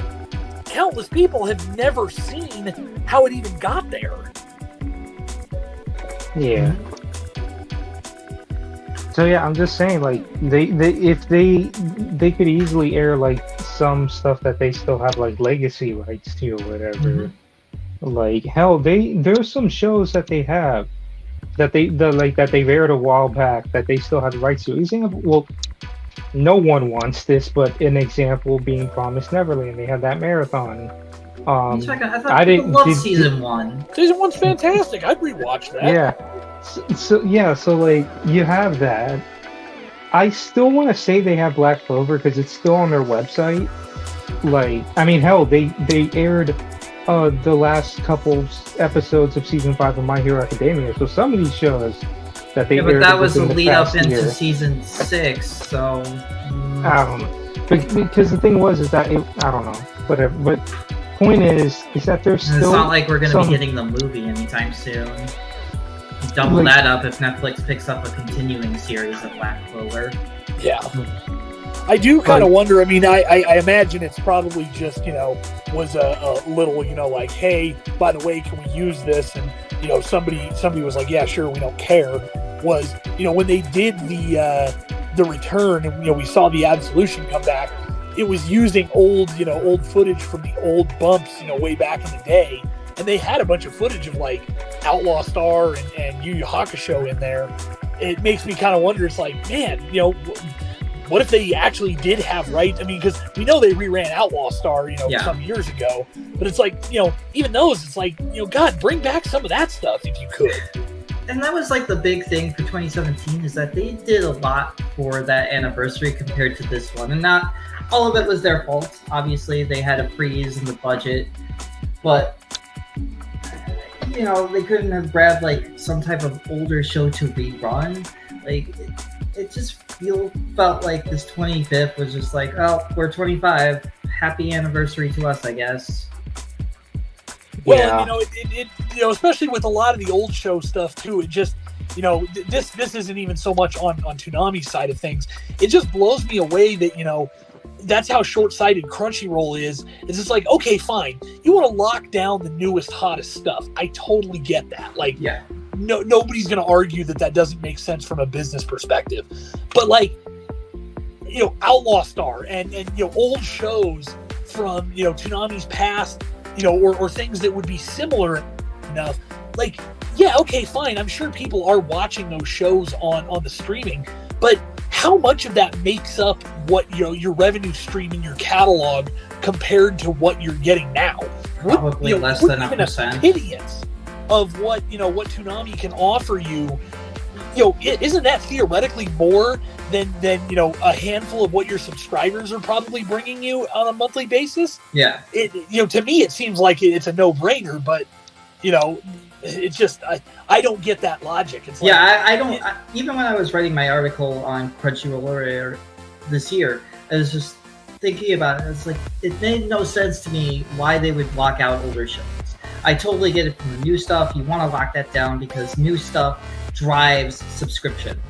countless people have never seen how it even got there. Yeah. So yeah, I'm just saying, like, if they could easily air like some stuff that they still have like legacy rights to or whatever. Like hell, there's some shows that they have that they've aired a while back that they still have rights to. Well, no one wants this, but an example being Promised Neverland. They had that marathon. I thought people loved season 1. Season 1's fantastic. I'd rewatch that. Yeah. So like you have that. I still want to say they have Black Clover because it's still on their website. Like, I mean, hell, they aired the last couple episodes of season 5 of My Hero Academia. So some of these shows that they aired, but that was the lead up into year. season 6. So I don't know, because the thing was is that I don't know, whatever. But point is that there's still. It's not like we're going to be getting the movie anytime soon. Double that up if Netflix picks up a continuing series of Black Clover. Yeah. I do kind of wonder. I mean, I imagine it's probably just, was a little, like, hey, by the way, can we use this? And, somebody was like, yeah, sure, we don't care. Was, when they did the return and, we saw the Absolution come back, it was using old footage from the old bumps, way back in the day. And they had a bunch of footage of like Outlaw Star and Yu Yu Hakusho in there. It makes me kind of wonder. It's like, man, what if they actually did have rights? I mean, because we know they reran Outlaw Star, some years ago. But it's like, even those, it's like, God, bring back some of that stuff if you could. And that was like the big thing for 2017 is that they did a lot for that anniversary compared to this one. And not all of it was their fault. Obviously, they had a freeze in the budget. But they couldn't have grabbed like some type of older show to rerun. Like it just felt like this 25th was just like, oh, we're 25. Happy anniversary to us, I guess. Well, it especially with a lot of the old show stuff too. It just, this isn't even so much on Toonami's side of things. It just blows me away that that's how short-sighted Crunchyroll is. It's just like, okay, fine. You want to lock down the newest, hottest stuff. I totally get that. Like, yeah. Nobody's going to argue that doesn't make sense from a business perspective. But like, Outlaw Star and old shows from, Toonami's past, or things that would be similar enough. Like, yeah, okay, fine. I'm sure people are watching those shows on the streaming, but how much of that makes up what your revenue stream in your catalog compared to what you're getting now? Probably less than 1%. A pittance of what what Toonami can offer you. Isn't that theoretically more than a handful of what your subscribers are probably bringing you on a monthly basis? Yeah. To me it seems like it's a no-brainer, but it's just I don't get that logic. It's I don't. Even when I was writing my article on Crunchyroll this year, I was just thinking about it. It's like it made no sense to me why they would block out older shows. I totally get it from the new stuff. You want to lock that down because new stuff drives subscriptions.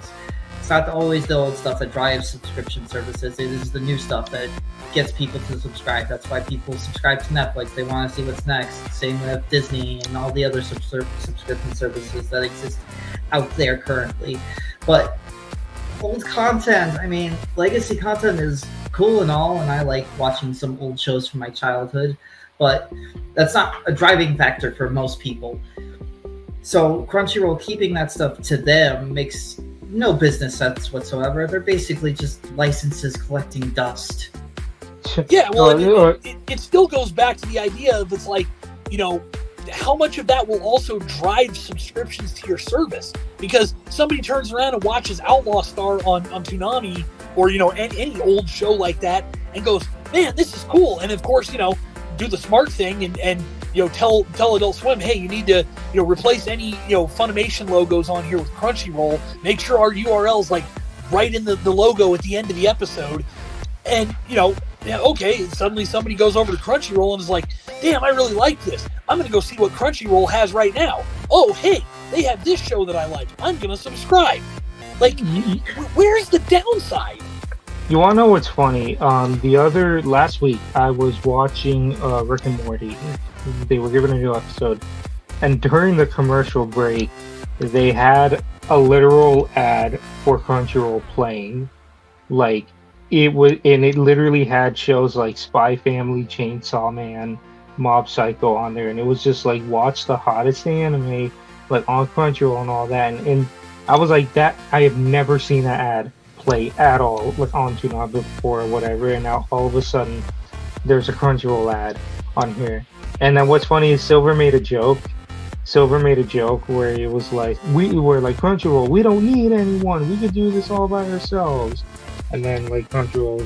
It's not always the old stuff that drives subscription services. It is the new stuff that gets people to subscribe. That's why people subscribe to Netflix. They want to see what's next. Same with Disney and all the other subscription services that exist out there currently. But old content, I mean, legacy content is cool and all, and I like watching some old shows from my childhood, but that's not a driving factor for most people. So Crunchyroll keeping that stuff to them makes no business sense whatsoever. They're basically just licenses collecting dust. Yeah, well, it still goes back to the idea of it's like, how much of that will also drive subscriptions to your service? Because somebody turns around and watches Outlaw Star on Toonami or, any old show like that and goes, man, this is cool. And of course, do the smart thing and tell Adult Swim, hey, you need to, replace any, Funimation logos on here with Crunchyroll. Make sure our URL's like right in the logo at the end of the episode. And, Yeah, okay. And suddenly somebody goes over to Crunchyroll and is like, damn, I really like this. I'm going to go see what Crunchyroll has right now. Oh, hey, they have this show that I like. I'm going to subscribe. Like, where's the downside? You want to know what's funny? Last week, I was watching Rick and Morty. They were given a new episode. And during the commercial break, they had a literal ad for Crunchyroll playing. Like, it literally had shows like Spy Family, Chainsaw Man, Mob Psycho on there, and it was just like, watch the hottest anime, like on Crunchyroll and all that, and I was like, that I have never seen that ad play at all, like on Toonami before or whatever, and now all of a sudden there's a Crunchyroll ad on here. And then what's funny is Silver made a joke where it was like, we were like, Crunchyroll, we don't need anyone, we could do this all by ourselves. And then like Crunchyroll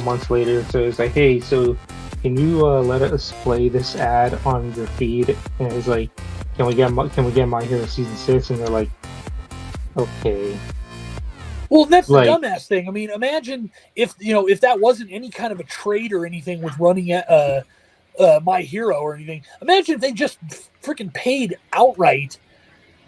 months later says like, hey, so can you let us play this ad on your feed? And it's like, can we get My Hero season 6? And they're like, okay. Well, that's the dumbass thing. I mean, imagine if that wasn't any kind of a trade or anything with running My Hero or anything. Imagine if they just freaking paid outright,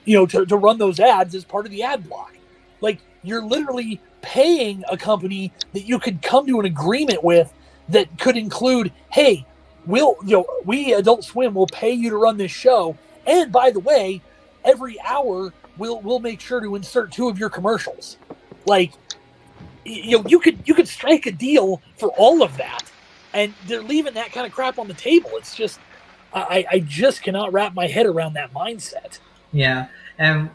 to run those ads as part of the ad block. Like, you're literally paying a company that you could come to an agreement with that could include, hey, we Adult Swim will pay you to run this show, and by the way, every hour we'll make sure to insert 2 of your commercials. Like, you could strike a deal for all of that, and they're leaving that kind of crap on the table. It's just, I just cannot wrap my head around that mindset. Yeah, and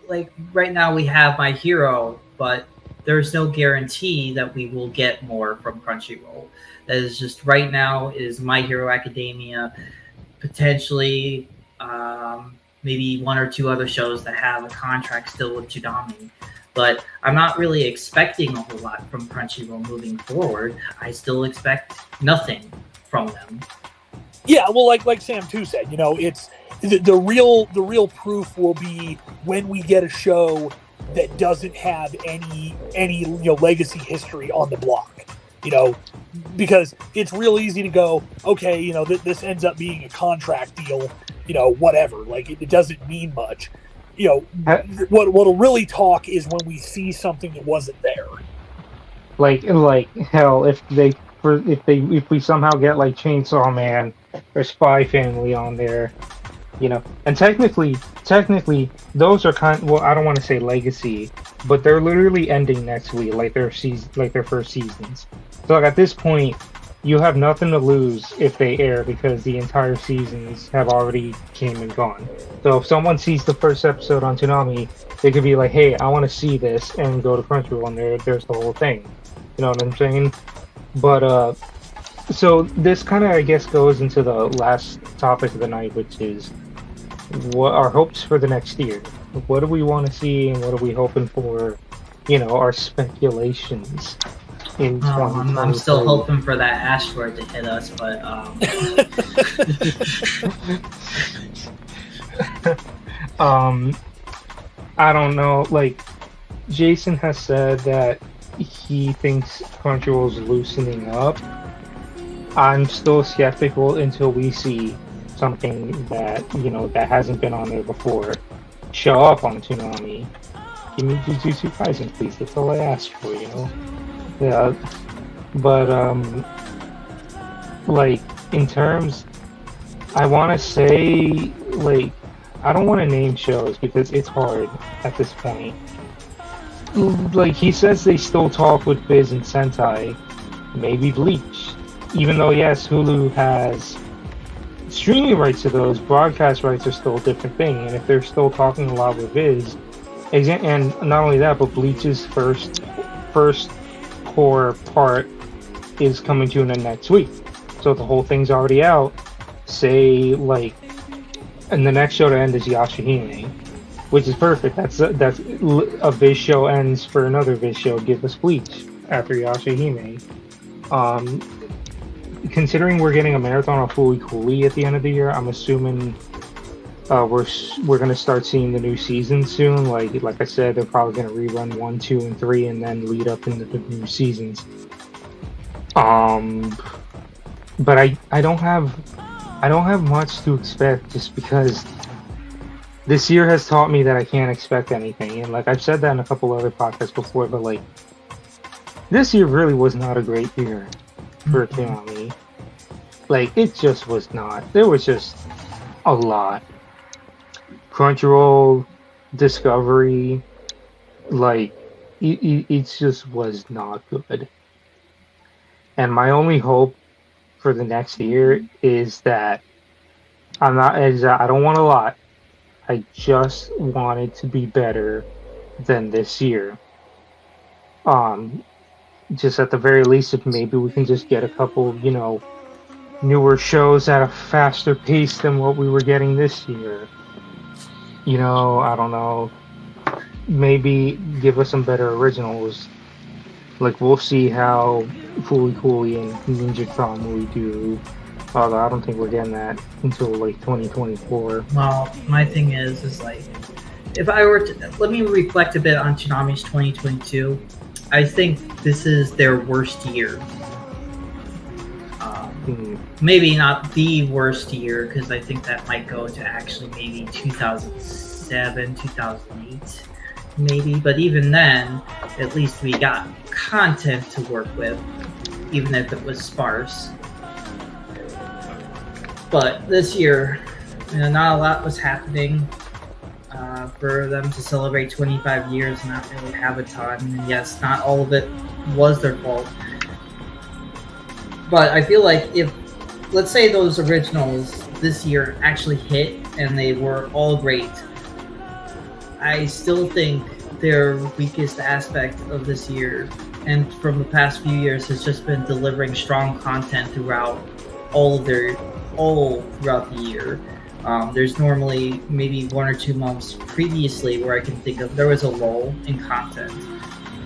like right now we have My Hero, but there's no guarantee that we will get more from Crunchyroll. That is just right now is My Hero Academia, potentially maybe 1 or 2 other shows that have a contract still with Toonami. But I'm not really expecting a whole lot from Crunchyroll moving forward. I still expect nothing from them. Yeah, well, like Sam too said, it's the real proof will be when we get a show that doesn't have any legacy history on the block. Because it's real easy to go, okay, this ends up being a contract deal, whatever. Like, it doesn't mean much. What'll really talk is when we see something that wasn't there. Like hell, if we somehow get like Chainsaw Man or Spy Family on there, and technically those are I don't want to say legacy, but they're literally ending next week, like their first seasons. So like at this point, you have nothing to lose if they air, because the entire seasons have already came and gone. So if someone sees the first episode on Toonami, they could be like, hey, I want to see this, and go to Crunchyroll, and there's the whole thing. You know what I'm saying? But so this kind of, I guess, goes into the last topic of the night, which is what our hopes for the next year. What do we want to see, and what are we hoping for? Our speculations. I'm still hoping for that asteroid to hit us, but I don't know. Like, Jason has said that he thinks Crunchyroll's loosening up. I'm still skeptical until we see something that that hasn't been on there before show up on Toonami. Give me Jujutsu Kaisen, please. That's all I ask for. Yeah, but like, in terms, I want to say, like, I don't want to name shows because it's hard at this point. Like, he says they still talk with Viz and Sentai, maybe Bleach, even though yes, Hulu has streaming rights to those, broadcast rights are still a different thing, and if they're still talking a lot with Viz, and not only that, but Bleach's first core part is coming to an end next week, so the whole thing's already out. Say, like, and the next show to end is Yashahime, which is perfect. That's a Viz show ends for another Viz show. Give us Bleach after Yashahime. Considering we're getting a marathon of Fooly Cooly at the end of the year, I'm assuming we're gonna start seeing the new season soon. Like I said, they're probably gonna rerun 1, 2, and 3, and then lead up into the new seasons. Um, but I don't have much to expect just because this year has taught me that I can't expect anything. And like I've said that in a couple other podcasts before, but like this year really was not a great year for Toonami. Like it just was not. There was just a lot. Crunchyroll, Discovery, like it just was not good. And my only hope for the next year is that I don't want a lot. I just want it to be better than this year. Um, just at the very least, if maybe we can just get a couple, newer shows at a faster pace than what we were getting this year. I don't know. Maybe give us some better originals. Like we'll see how Fooly Cooly and Ninja Kamui do. Although I don't think we're getting that until like 2024. Well, my thing is like, if I were to let me reflect a bit on Toonami's 2022, I think this is their worst year. Maybe not the worst year, because I think that might go to actually maybe 2007, 2008, maybe. But even then, at least we got content to work with, even if it was sparse. But this year, not a lot was happening. For them to celebrate 25 years, not really have a ton. And yes, not all of it was their fault. But I feel like if, let's say those originals this year actually hit and they were all great, I still think their weakest aspect of this year and from the past few years has just been delivering strong content throughout all throughout the year. There's normally maybe 1 or 2 months previously where I can think of there was a lull in content.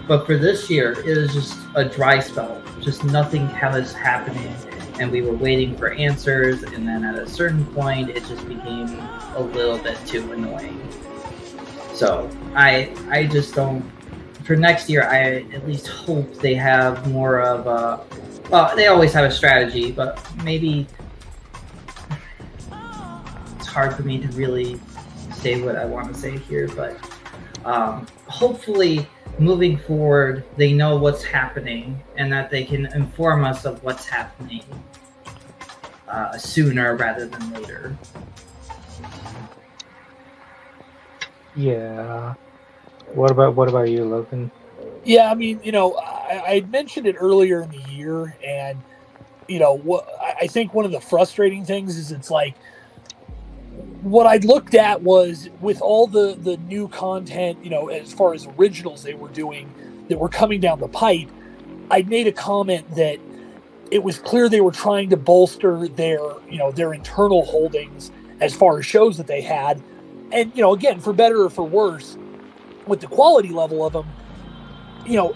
But for this year, it was just a dry spell. Just nothing was happening, and we were waiting for answers, and then at a certain point, it just became a little bit too annoying. So I just don't. For next year, I at least hope they have more of a. Well, they always have a strategy, but maybe it's hard for me to really say what I want to say here. But hopefully, moving forward, they know what's happening and that they can inform us of what's happening sooner rather than later. Yeah. What about you, Logan? Yeah, I mean, I mentioned it earlier in the year, and what I think one of the frustrating things is it's like what I looked at was with all the new content, as far as originals they were doing that were coming down the pipe, I made a comment that it was clear they were trying to bolster their internal holdings as far as shows that they had. And, again, for better or for worse, with the quality level of them,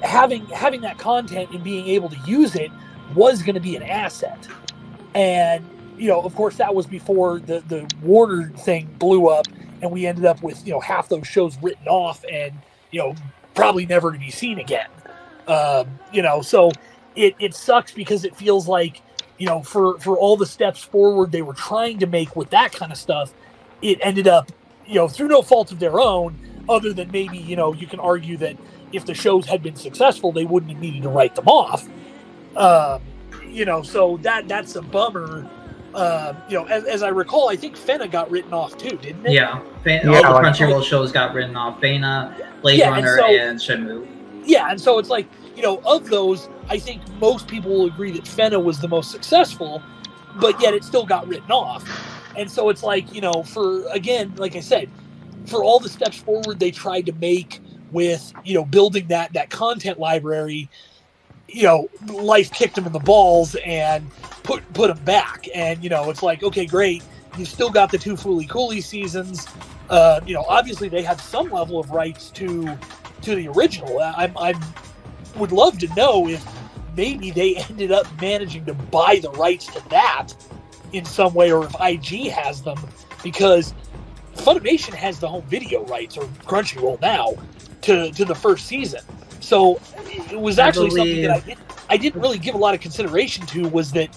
having that content and being able to use it was going to be an asset. And, of course, that was before the Warner thing blew up and we ended up with, half those shows written off and, probably never to be seen again. So it sucks because it feels like, for all the steps forward they were trying to make with that kind of stuff, it ended up, through no fault of their own, other than maybe, you can argue that if the shows had been successful, they wouldn't have needed to write them off. So that's a bummer. As I recall, I think Fena got written off too, didn't it? Yeah, all the Crunchyroll shows got written off. Fena, Blade Runner, and Shenmue. Yeah, and so it's like, of those, I think most people will agree that Fena was the most successful, but yet it still got written off. And so it's like, for, again, like I said, for all the steps forward they tried to make with, building that content library, life kicked them in the balls and put them back. And, it's like, okay, great. You still got the 2 Fooly Cooly seasons. Obviously they have some level of rights to the original. I would love to know if maybe they ended up managing to buy the rights to that in some way, or if IG has them, because Funimation has the home video rights, or Crunchyroll now, to the first season. So it was actually something that I didn't. I didn't really give a lot of consideration to was that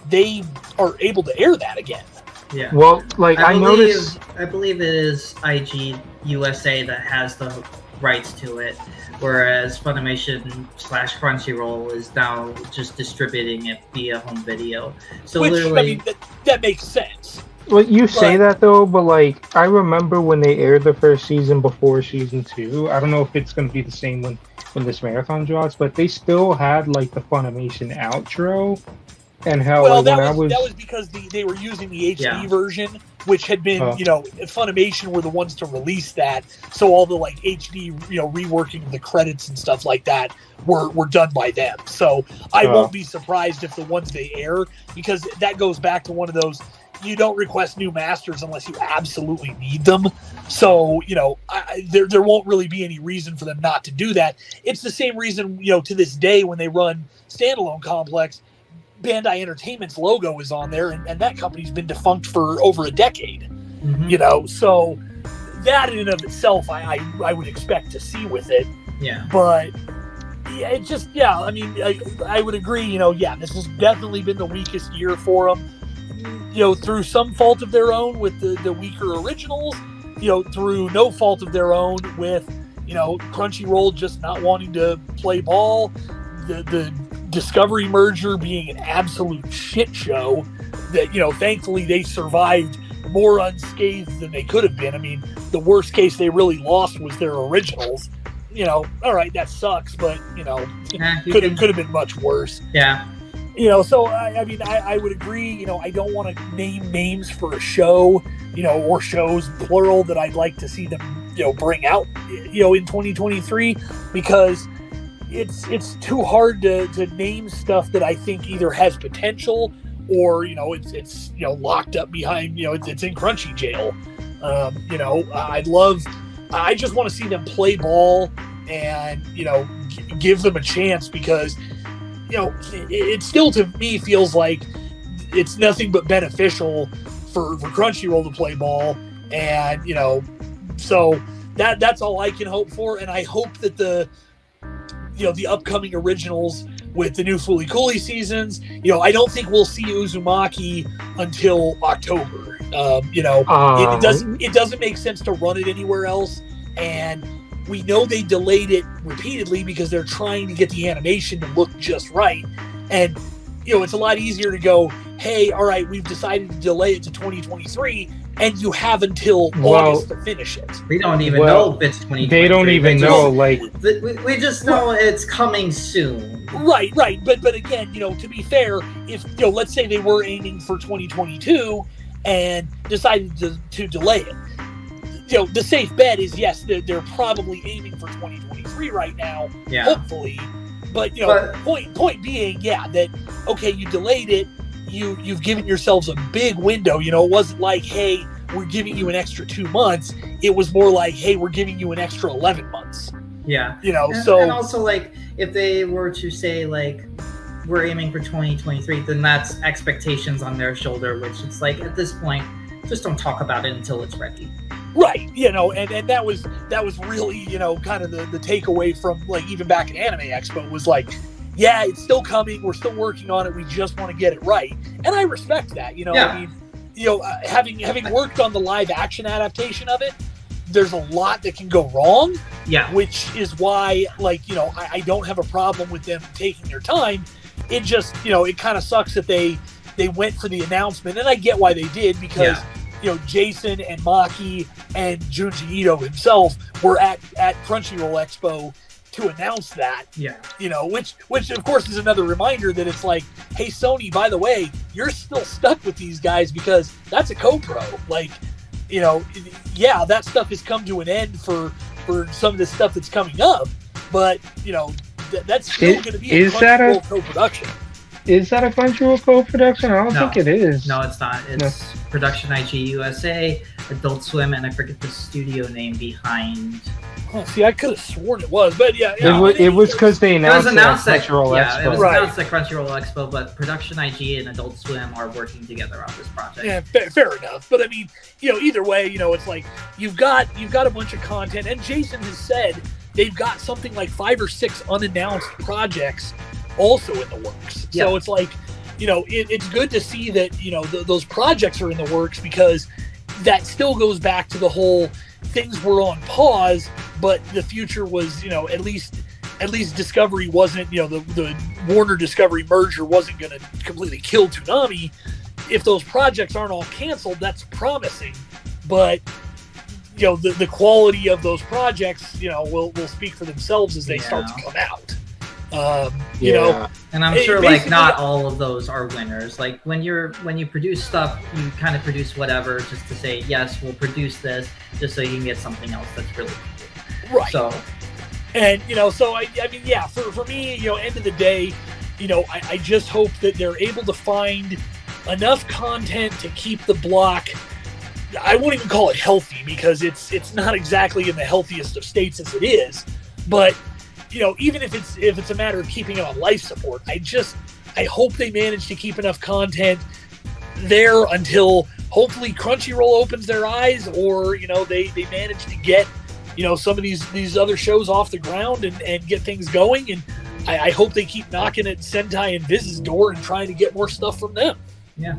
they are able to air that again. Yeah. Well, like I noticed, I believe it is IG USA that has the rights to it, whereas Funimation/Crunchyroll is now just distributing it via home video. So Which, literally, I mean, that makes sense. well, you say that though, but like I remember when they aired the first season before season 2. I don't know if it's going to be the same when this marathon drops, but they still had like the Funimation outro. And how Well, like, that was because they were using the HD version, which had been, Funimation were the ones to release that, so all the like HD, reworking of the credits and stuff like that were done by them. So I won't be surprised if the ones they air, because that goes back to one of those, you don't request new masters unless you absolutely need them. So, there won't really be any reason for them not to do that. It's the same reason, to this day when they run Standalone Complex, Bandai Entertainment's logo is on there, and that company's been defunct for over a decade. Mm-hmm. So that in and of itself, I would expect to see with it. Yeah. But yeah, it just, I mean, I would agree. This has definitely been the weakest year for them. Through some fault of their own with the weaker originals. Through no fault of their own with Crunchyroll just not wanting to play ball. The Discovery merger being an absolute shit show that, thankfully they survived more unscathed than they could have been. I mean, the worst case they really lost was their originals. All right, that sucks, but, could have been much worse. Yeah. So, I mean, I would agree, I don't want to name names for a show, or shows, plural, that I'd like to see them, bring out, in 2023, because it's too hard to name stuff that I think either has potential or it's locked up behind it's in Crunchy jail. I just want to see them play ball and give them a chance, because it still to me feels like it's nothing but beneficial for Crunchyroll to play ball, and so that's all I can hope for. And I hope that the upcoming originals with the new Fooly Cooly seasons, I don't think we'll see Uzumaki until October. It doesn't make sense to run it anywhere else, and we know they delayed it repeatedly because they're trying to get the animation to look just right. And it's a lot easier to go, hey, all right, we've decided to delay it to 2023, and you have until August to finish it. We don't even know if it's 2023. They don't even know, we just know it's coming soon. Right. But again, to be fair, if let's say they were aiming for 2022 and decided to delay it, the safe bet is yes, they're probably aiming for 2023 right now. Yeah. Hopefully. But point being, that okay, you delayed it. You've given yourselves a big window. It wasn't like, hey, we're giving you an extra 2 months. It was more like, hey, we're giving you an extra 11 months. Yeah. And also, like, if they were to say, like, we're aiming for 2023, then that's expectations on their shoulder, which it's like, at this point, just don't talk about it until it's ready. Right, and that was really, kind of the takeaway from, like, even back at Anime Expo was like, yeah, it's still coming, we're still working on it, we just want to get it right. And I respect that, I mean, having worked on the live action adaptation of it, there's a lot that can go wrong. Yeah. Which is why, like, I don't have a problem with them taking their time. It just, it kind of sucks that they went for the announcement, and I get why they did, because Jason and Maki and Junji Ito himself were at Crunchyroll Expo to announce that. Yeah. Which of course is another reminder that it's like, hey, Sony, by the way, you're still stuck with these guys because that's a co-pro. Like, that stuff has come to an end for some of the stuff that's coming up, but that's still going to be a Crunchyroll co-production. Is that a Crunchyroll co-production? I don't think it is. No, it's not. It's Production IG USA, Adult Swim, and I forget the studio name behind. Oh, see, I could have sworn it was, but yeah. It was because they announced it at Crunchyroll Expo. Yeah, it was announced at Crunchyroll Expo, but Production IG and Adult Swim are working together on this project. Yeah, fair enough. But I mean, either way, it's like you've got a bunch of content, and Jason has said they've got something like 5 or 6 unannounced projects also in the works. Yeah. So it's like, it's good to see that, those projects are in the works, because that still goes back to the whole things were on pause, but the future was, at least Discovery wasn't, the Warner Discovery merger wasn't going to completely kill Toonami. If those projects aren't all canceled, that's promising. But the quality of those projects, will speak for themselves as they start to come out. And I'm sure not all of those are winners. Like when you produce stuff, you kind of produce whatever just to say, yes, we'll produce this just so you can get something else that's really cool. Right. So, and so I mean, yeah, for me, end of the day, I just hope that they're able to find enough content to keep the block. I won't even call it healthy, because it's not exactly in the healthiest of states as it is, but even if it's a matter of keeping it on life support, I hope they manage to keep enough content there until hopefully Crunchyroll opens their eyes, or they manage to get some of these other shows off the ground and get things going. And I hope they keep knocking at Sentai and Viz's door and trying to get more stuff from them. Yeah.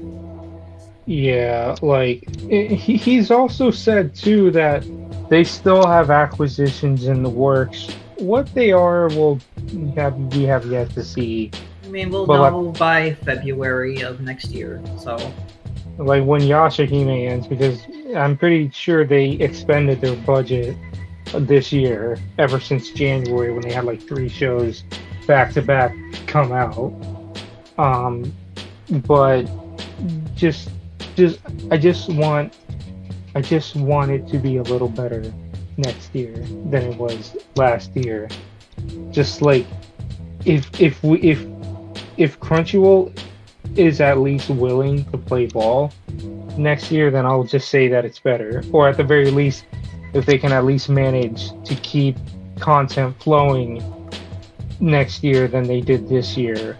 Yeah, like he's also said too that they still have acquisitions in the works. What they are, we have yet to see. I mean, we'll know by February of next year. So, like when Yashahime ends, because I'm pretty sure they expended their budget this year ever since January, when they had like 3 shows back to back come out. But I just want it to be a little better next year than it was last year. Just like if Crunchyroll is at least willing to play ball next year, then I'll just say that it's better. Or at the very least, if they can at least manage to keep content flowing next year than they did this year,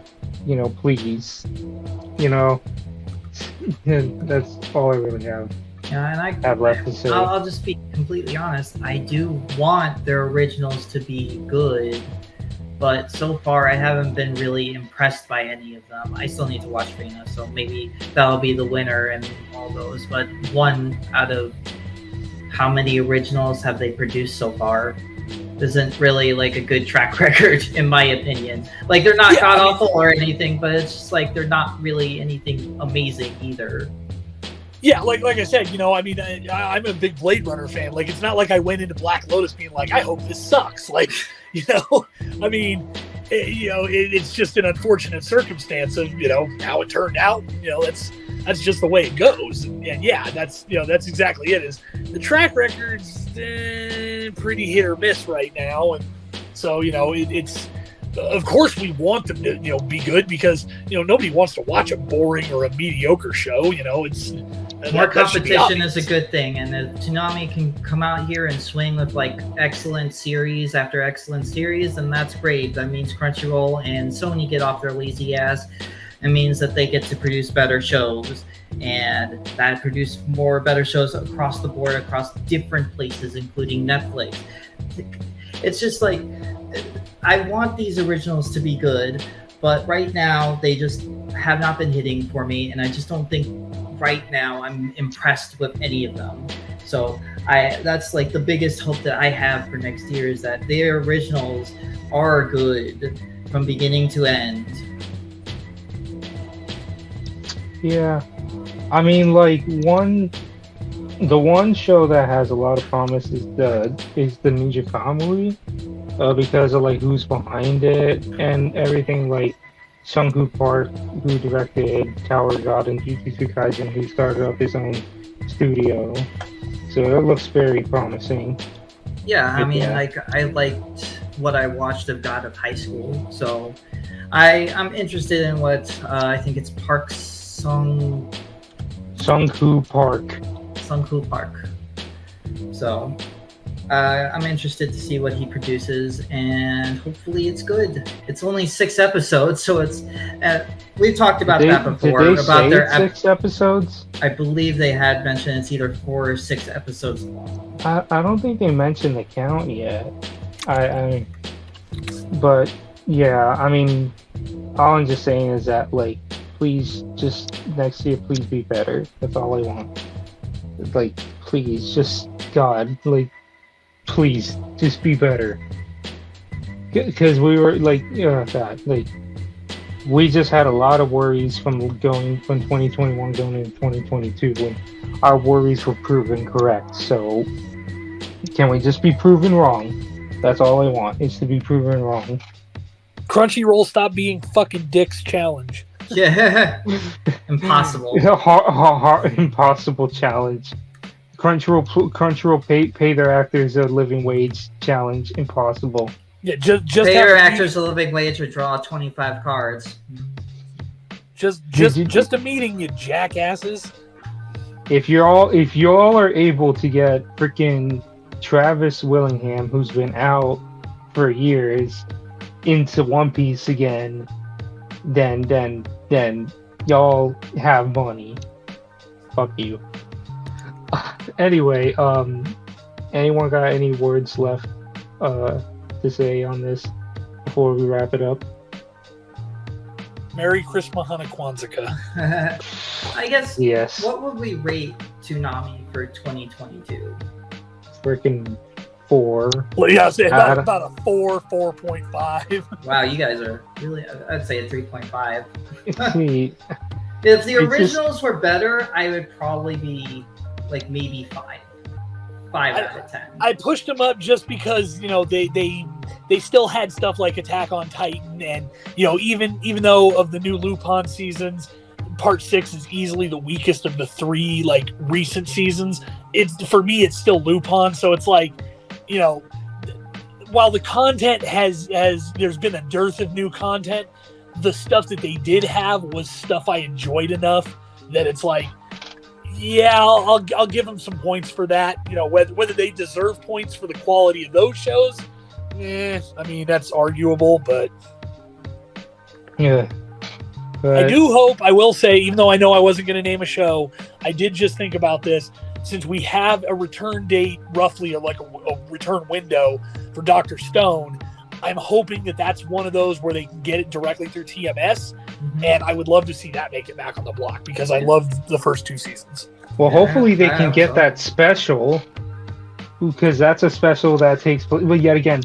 please. That's all I really have. Yeah, and I have left to say. I'll just be completely honest. I do want their originals to be good, but so far I haven't been really impressed by any of them. I still need to watch Rena, so maybe that'll be the winner and all those. But one out of how many originals have they produced so far isn't really like a good track record, in my opinion. Like, they're not god awful or anything, but it's just like they're not really anything amazing either. Yeah, like I said, I mean, I'm a big Blade Runner fan. Like, it's not like I went into Black Lotus being like, I hope this sucks. Like, I mean, it's just an unfortunate circumstance of, how it turned out. That's just the way it goes. And yeah, that's exactly it. Is the track record's pretty hit or miss right now, and so it's. Of course, we want them to be good, because nobody wants to watch a boring or a mediocre show. It's more competition is a good thing, and if Toonami can come out here and swing with like excellent series after excellent series, then that's great. That means Crunchyroll and Sony get off their lazy ass. It means that they get to produce better shows, and that produce more better shows across the board, across different places, including Netflix. It's just like, I want these originals to be good, but right now they just have not been hitting for me, and I just don't think right now I'm impressed with any of them. So that's like the biggest hope that I have for next year, is that their originals are good from beginning to end. Yeah, I mean, like the one show that has a lot of promise is the Ninja Family, because of like who's behind it and everything. Like Sung-Hoo Park, who directed Tower God and Jujutsu Kaisen, who started up his own studio, so it looks very promising. Yeah, I mean, like, I liked what I watched of God of High School, so I'm interested in what I think it's Sung-Hoo Park. So I'm interested to see what he produces, and hopefully it's good. It's only 6 episodes, so it's we've talked about that before. Did they about say their 6 episodes? I believe they had mentioned it's either 4 or 6 episodes long. I don't think they mentioned the count yet. But yeah, I mean, All I'm just saying is that, like, please, just next year, please be better. That's all I want. Like, please, just God, like, please, just be better. Because we were like, God, like, we just had a lot of worries from 2021 going into 2022 when our worries were proven correct. So, can we just be proven wrong? That's all I want, is to be proven wrong. Crunchyroll, stop being fucking dicks challenge. Yeah. Impossible. Impossible challenge. Crunchyroll pay their actors a living wage challenge. Impossible. Yeah, just pay your actors a living wage to draw 25 cards. Just a meeting, you jackasses. If you all are able to get freaking Travis Willingham, who's been out for years, into One Piece again, then y'all have money. Fuck you. Anyway, anyone got any words left to say on this before we wrap it up? Merry Christmas, Kwanzaa. I guess. Yes. What would we rate Toonami for 2022? Freaking 4. Well, yeah, about a 4.5. Wow, you guys are really. I'd say a 3.5. See, if the originals were better, I would probably be like maybe 5. 5 out of 10. I pushed them up just because they still had stuff like Attack on Titan, and even though of the new Lupin seasons, Part 6 is easily the weakest of the 3 like recent seasons. For me, it's still Lupin, so it's like, while the content has there's been a dearth of new content, the stuff that they did have was stuff I enjoyed enough that it's like, yeah, I'll give them some points for that. Whether they deserve points for the quality of those shows, I mean, that's arguable, but yeah. I do hope, I will say, even though I know I wasn't going to name a show, I did just think about this. Since we have a return date, roughly like a return window for Dr. Stone, I'm hoping that that's one of those where they can get it directly through TMS, and I would love to see that make it back on the block because I loved the first 2 seasons. Well, hopefully they can get that special, because that's a special that takes place. Well, yet again,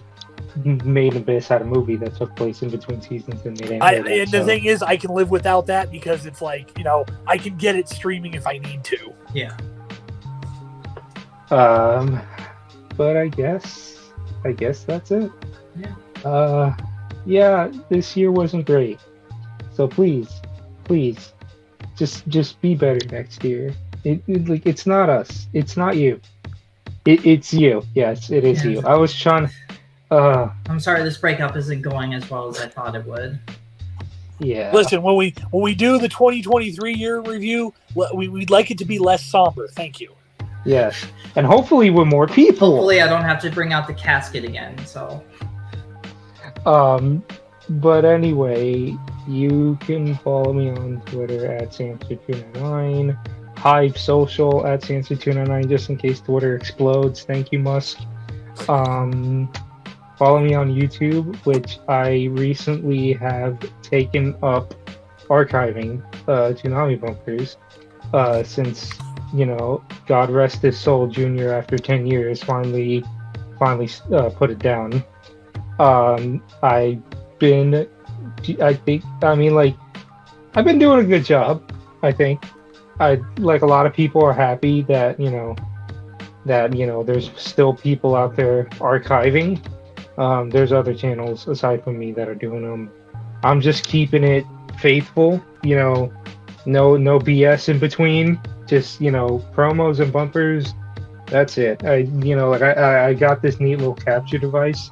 Made in Abyss had a movie that took place in between seasons, and the thing is, I can live without that because it's like, I can get it streaming if I need to. Yeah. But I guess that's it. Yeah. Yeah, this year wasn't great. So please, just be better next year. It's not us. It's not you. It's you. Yes, it is you. I was trying. I'm sorry, this breakup isn't going as well as I thought it would. Yeah. Listen, when we do the 2023 year review, we'd like it to be less somber. Thank you. Yes, and hopefully with more people. Hopefully, I don't have to bring out the casket again. So. But anyway, you can follow me on Twitter at Samster299, Hive Social at Samster299, just in case Twitter explodes. Thank you, Musk. Follow me on YouTube, which I recently have taken up archiving Toonami bumpers since, God rest his soul, Junior, after 10 years, finally put it down. I've been doing a good job, I think. Like a lot of people are happy that, there's still people out there archiving. There's other channels aside from me that are doing them. I'm just keeping it faithful, no BS in between, just, promos and bumpers. That's it. I got this neat little capture device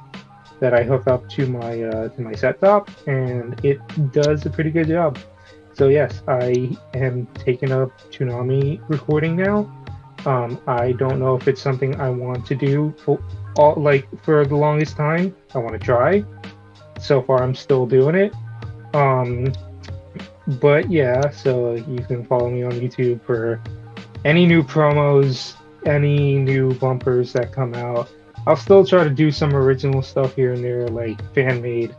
that I hook up to my set top, and it does a pretty good job. So yes, I am taking up Toonami recording now. I don't know if it's something I want to do for the longest time. I want to try. So far, I'm still doing it. But yeah, so you can follow me on YouTube for any new promos, any new bumpers that come out. I'll still try to do some original stuff here and there, like fan-made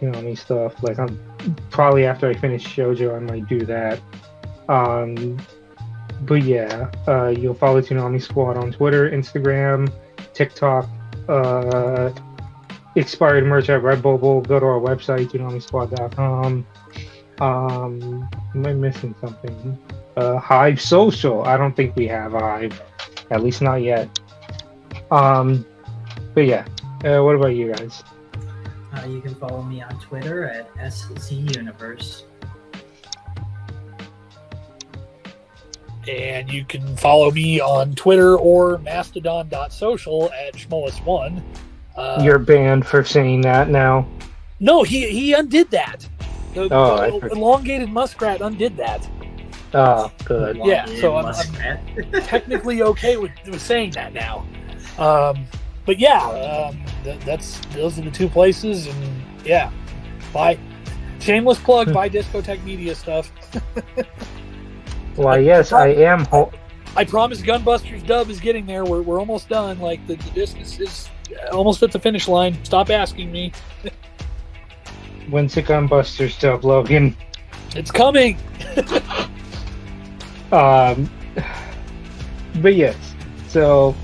Toonami stuff. Like, I'm probably after I finish Shoujo, I might do that. But yeah, you'll follow Toonami Squad on Twitter, Instagram, TikTok, expired merch at Redbubble. Go to our website, ToonamiSquad.com. Am I missing something? Hive Social. I don't think we have a Hive, at least not yet. But yeah, what about you guys? You can follow me on Twitter at SCUniverse. And you can follow me on Twitter or mastodon.social at Schmollus1. You're banned for saying that now. No, he undid that. The I elongated muskrat undid that. Oh, good. Yeah, so I'm Muskrat. technically okay with saying that now. But yeah, those are the two places, and yeah, buy shameless plug, buy Discotech Media stuff. Why, yes, I am. I promise Gunbusters dub is getting there. We're almost done. Like the disc is almost at the finish line. Stop asking me. When's the Gunbusters dub, Logan? It's coming. But yes, so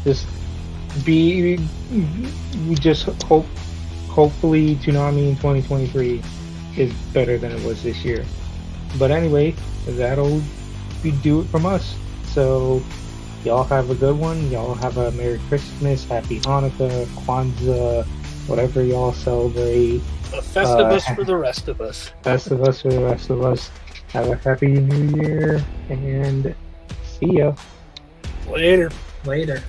just we just hopefully Toonami in 2023 is better than it was this year. But anyway, that'll do it from us. So y'all have a good one. Y'all have a Merry Christmas, Happy Hanukkah, Kwanzaa, whatever y'all celebrate. A Festivus for the rest of us. Festivus for the rest of us. Have a Happy New Year and see ya. Later. Later.